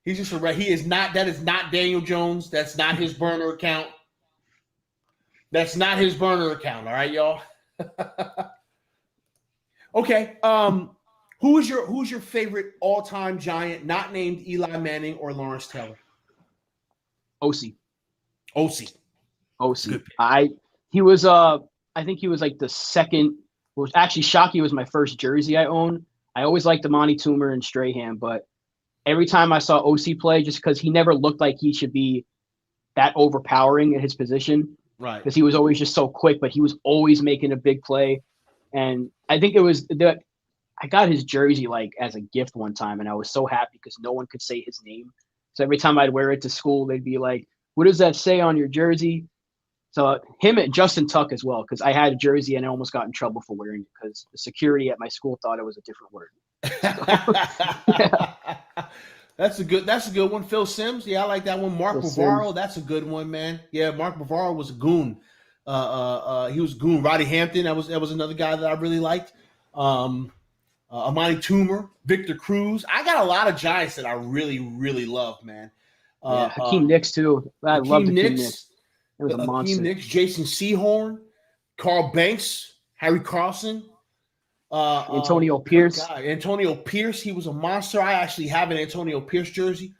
He is not Daniel Jones. That's not his burner account. That's not his burner account. All right, y'all. Okay. Who's your favorite all-time Giant, not named Eli Manning or Lawrence Taylor? OC. Good. I think he was like the second. Well, actually, Shockey was my first jersey I owned. I always liked Amani Toomer and Strahan, but every time I saw OC play, just because he never looked like he should be that overpowering in his position, right? Because he was always just so quick, but he was always making a big play. And I think it was I got his jersey like as a gift one time, and I was so happy because no one could say his name. So every time I'd wear it to school, they'd be like, "What does that say on your jersey?" So him and Justin Tuck as well, because I had a jersey and I almost got in trouble for wearing it because the security at my school thought it was a different word. Yeah. That's a good one. Phil Simms, I like that one. Mark Bavaro, that's a good one, man. Yeah, Mark Bavaro was a goon. He was a goon. Roddy Hampton, that was another guy that I really liked. Amani Toomer, Victor Cruz. I got a lot of Giants that I really, really love, man. Hakeem Nicks too. I love Hakeem Nicks. It was a monster. Hakeem Nicks, Jason Sehorn, Carl Banks, Harry Carlson. Antonio Pierce. Antonio Pierce, he was a monster. I actually have an Antonio Pierce jersey.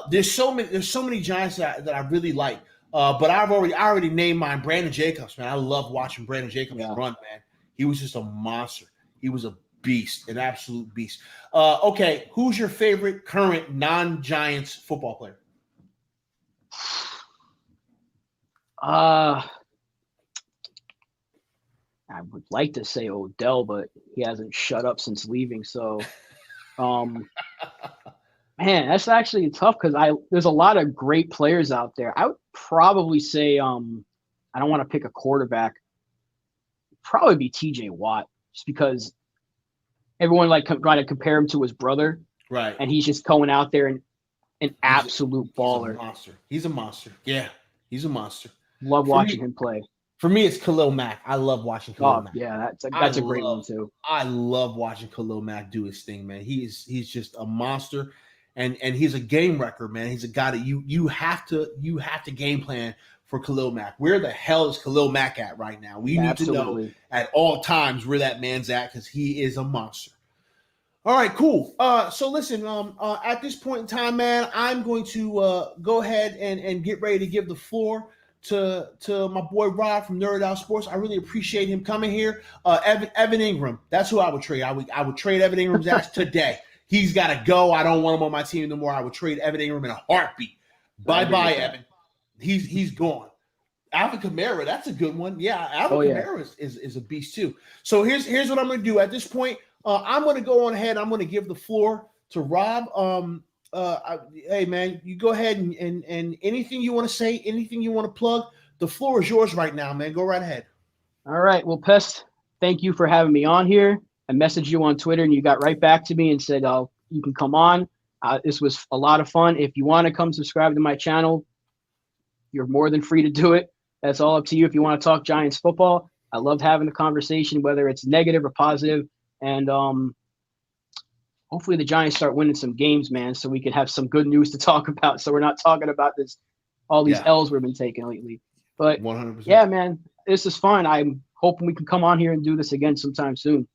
There's so many Giants that I really like. But I already named mine. Brandon Jacobs, man. I love watching Brandon Jacobs run, man. He was just a monster. He was a beast, an absolute beast. Okay, who's your favorite current non-Giants football player? I would like to say Odell, but he hasn't shut up since leaving. So, man, that's actually tough because there's a lot of great players out there. I would probably say I don't want to pick a quarterback. Probably be TJ Watt, just because everyone trying to compare him to his brother, right? And he's just going out there and an absolute baller. He's a monster. He's a monster. Yeah, he's a monster. Love watching him play. For me, it's Khalil Mack. I love watching Khalil Mack. Yeah, that's a great one too. I love watching Khalil Mack do his thing, man. He's just a monster, and he's a game wrecker, man. He's a guy that you have to game plan for Khalil Mack. Where the hell is Khalil Mack at right now? We need to know at all times where that man's at because he is a monster. All right, cool. So listen, at this point in time, man, I'm going to go ahead and get ready to give the floor to my boy Rob from Nerd Out Sports. I really appreciate him coming here. Evan Ingram, that's who I would trade. I would trade Evan Ingram's ass today. He's got to go. I don't want him on my team no more. I would trade Evan Ingram in a heartbeat. Bye, Evan. He's gone. Alvin Kamara, that's a good one. Yeah, Alvin Kamara is a beast too. So here's what I'm going to do. At this point, I'm going to go on ahead. I'm going to give the floor to Rob. Hey, man, you go ahead and anything you want to say, anything you want to plug, the floor is yours right now, man. Go right ahead. All right. Well, Pest, thank you for having me on here. I messaged you on Twitter, and you got right back to me and said, you can come on. This was a lot of fun. If you want to come subscribe to my channel, you're more than free to do it. That's all up to you if you want to talk Giants football. I loved having the conversation, whether it's negative or positive. And hopefully the Giants start winning some games, man, so we can have some good news to talk about. So we're not talking about all these L's we've been taking lately. But 100%. Yeah, man, this is fun. I'm hoping we can come on here and do this again sometime soon.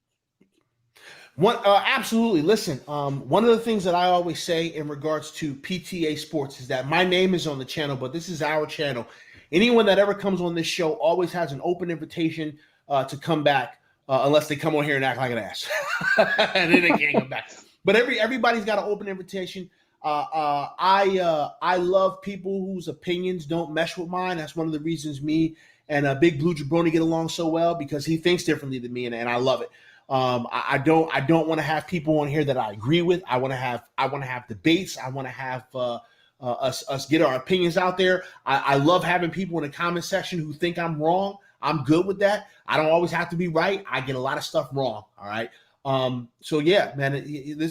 Absolutely. Listen, one of the things that I always say in regards to PTA Sports is that my name is on the channel, but this is our channel. Anyone that ever comes on this show always has an open invitation to come back, unless they come on here and act like an ass, and then they can't come back. But everybody's got an open invitation. I love people whose opinions don't mesh with mine. That's one of the reasons me and Big Blue Jabroni get along so well, because he thinks differently than me, and I love it. I don't want to have people on here that I agree with. I want to have debates. I want to have us get our opinions out there. I love having people in the comment section who think I'm wrong. I'm good with that. I don't always have to be right. I get a lot of stuff wrong. All right. So yeah, man,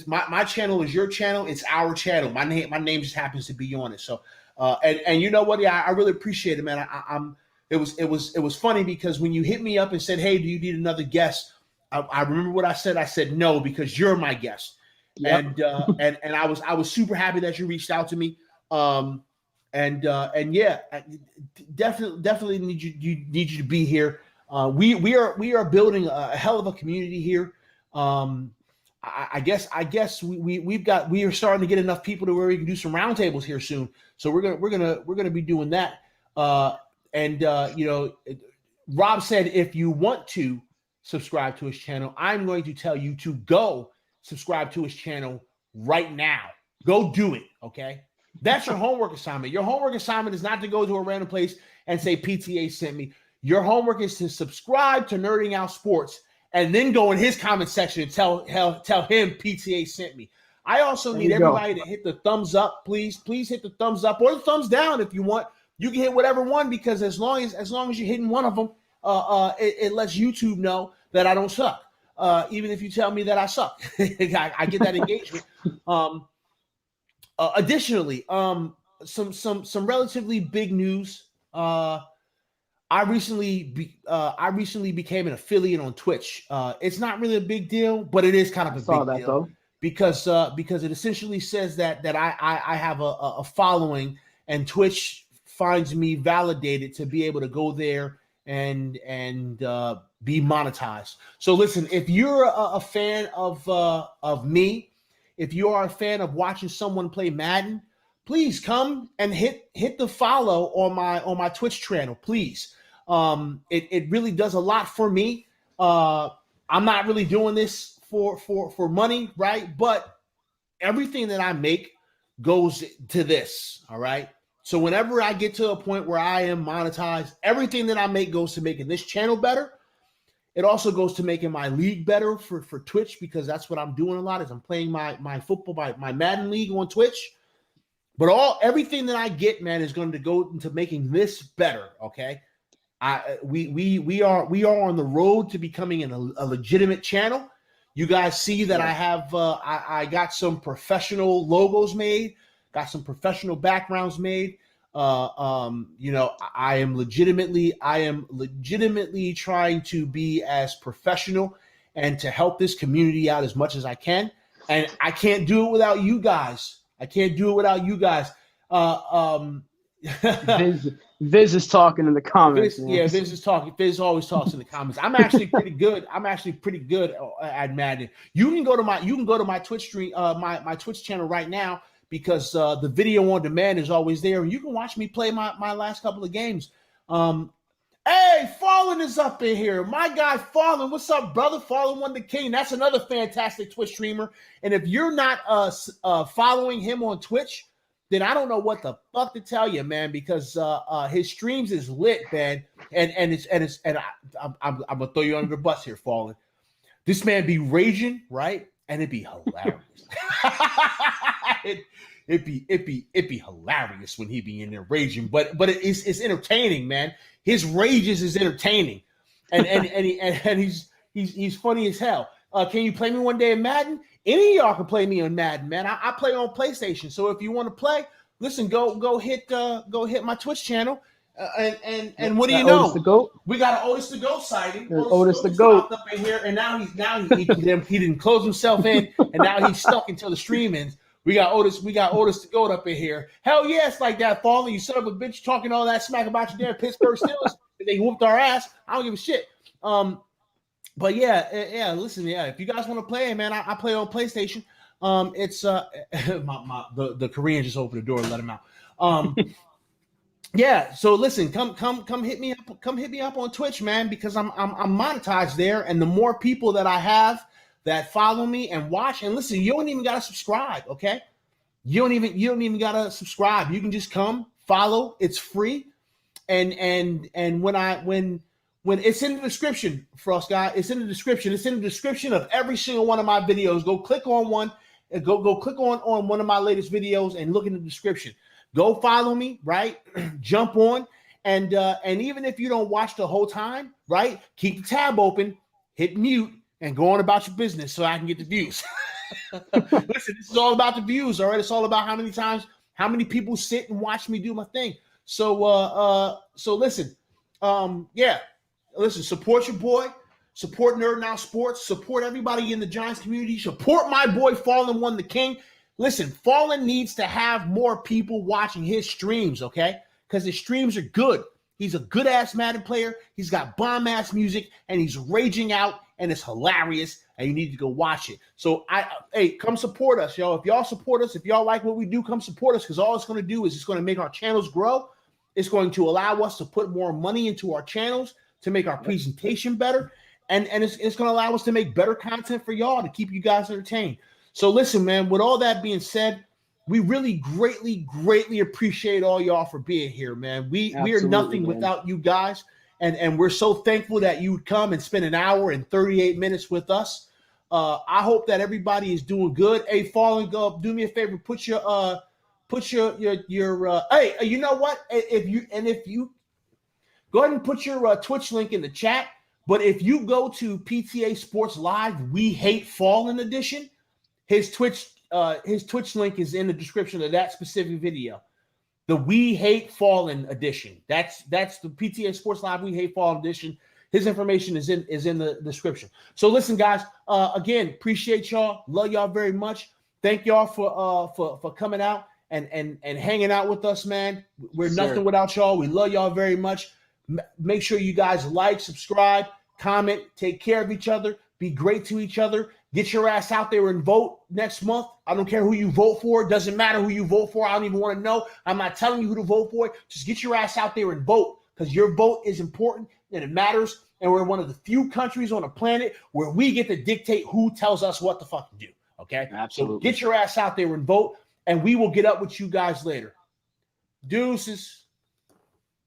my channel is your channel. It's our channel. My name just happens to be on it. So, and you know what? Yeah, I really appreciate it, man. It was funny because when you hit me up and said, "Hey, do you need another guest?" I remember what I said. I said no, because you're my guest. Yep. And I was super happy that you reached out to me. And yeah, definitely need you to be here. We are building a hell of a community here. I guess we are starting to get enough people to where we can do some roundtables here soon. So we're gonna be doing that. Rob said if you want to subscribe to his channel, I'm going to tell you to go subscribe to his channel right now. Go do it, okay? That's your homework assignment. Your homework assignment is not to go to a random place and say PTA sent me. Your homework is to subscribe to Nerding Out Sports and then go in his comment section and tell him PTA sent me. I also need everybody to hit the thumbs up, please. Please hit the thumbs up or the thumbs down if you want. You can hit whatever one, because as long as you're hitting one of them, it lets YouTube know that I don't suck. Even if you tell me that I suck, I get that engagement. Additionally, some relatively big news. I recently became an affiliate on Twitch. It's not really a big deal, but it is kind of a big deal though, because it essentially says that I have a following, and Twitch finds me validated to be able to go there and be monetized. So listen, if you're a fan of me, if you are a fan of watching someone play Madden, please come and hit the follow on my Twitch channel, please. It really does a lot for me. I'm not really doing this for money, right? But everything that I make goes to this, all right? So whenever I get to a point where I am monetized, everything that I make goes to making this channel better. It also goes to making my league better for Twitch, because that's what I'm doing a lot, is I'm playing my football, my Madden league on Twitch. But everything that I get, man, is going to go into making this better, okay? We are on the road to becoming a legitimate channel. You guys see that I have I got some professional logos made, got some professional backgrounds made. You know, I am legitimately trying to be as professional and to help this community out as much as I can. And I can't do it without you guys. Viz is talking in the comments. Viz is talking. Viz always talks in the comments. I'm actually pretty good. At Madden. You can go to my Twitch stream, my Twitch channel right now, because the video on demand is always there, and you can watch me play my last couple of games. Hey, Fallen is up in here. My guy Fallen, what's up, brother? Fallen One the King. That's another fantastic Twitch streamer. And if you're not following him on Twitch, then I don't know what the fuck to tell you, man, because his streams is lit, man. And I'm gonna throw you under the bus here, Fallen. This man be raging, right? And it'd be hilarious. It'd be hilarious when he be in there raging, but it's entertaining, man. His rages is entertaining, and he's funny as hell. Can you play me one day in Madden? Any of y'all can play me on Madden, man. I play on PlayStation, so if you want to play, listen, go hit my Twitch channel. And what do you know? We got an Otis the Goat sighting. Otis the Goat up in here, and now he didn't close himself in, and now he's stuck until the stream ends. We got Otis the Goat up in here. Hell yeah, it's like that, Fallen. You son of a bitch talking all that smack about your damn Pittsburgh Steelers. They whooped our ass. I don't give a shit. But yeah. Listen, if you guys want to play, man, I play on PlayStation. It's the Korean just opened the door and let him out. Yeah, so listen, come hit me up on Twitch, man, because I'm monetized there, and the more people that I have that follow me and watch and listen, you don't even gotta subscribe, okay? You don't even gotta subscribe. You can just come follow. It's free, and when it's in the description, Frost guy, it's in the description. It's in the description of every single one of my videos. Go click on one, and go click on one of my latest videos and look in the description. Go follow me, right? Jump on, and even if you don't watch the whole time, right? Keep the tab open, hit mute, and go on about your business so I can get the views. Listen, this is all about the views, all right? It's all about how many people sit and watch me do my thing. So listen, listen, support your boy, support Nerd Now Sports, support everybody in the Giants community, support my boy Fallen One the King. Listen, Fallen needs to have more people watching his streams, okay? Because his streams are good. He's a good-ass Madden player. He's got bomb-ass music, and he's raging out, and it's hilarious, and you need to go watch it. So, hey, come support us, y'all. If y'all support us, if y'all like what we do, come support us, because all it's going to do is it's going to make our channels grow. It's going to allow us to put more money into our channels to make our presentation better, and it's going to allow us to make better content for y'all to keep you guys entertained. So listen, man, with all that being said, we really greatly appreciate all y'all for being here, man. We are nothing without you guys, and we're so thankful that you would come and spend an hour and 38 minutes with us. I hope that everybody is doing good. Hey, Fallen, go do me a favor, put your hey, you know what? If you go ahead and put your Twitch link in the chat, but if you go to PTA Sports Live, We Hate Fallen edition, his Twitch link is in the description of that specific video. The We Hate Fallen edition. That's the PTA Sports Live We Hate Fallen edition. His information is in the description. So listen, guys. Again, appreciate y'all. Love y'all very much. Thank y'all for coming out and hanging out with us, man. We're nothing without y'all. We love y'all very much. Make sure you guys like, subscribe, comment, take care of each other, be great to each other. Get your ass out there and vote next month. I don't care who you vote for. It doesn't matter who you vote for. I don't even want to know. I'm not telling you who to vote for. Just get your ass out there and vote, because your vote is important and it matters. And we're one of the few countries on the planet where we get to dictate who tells us what to fucking do. Okay? Absolutely. So get your ass out there and vote, and we will get up with you guys later. Deuces.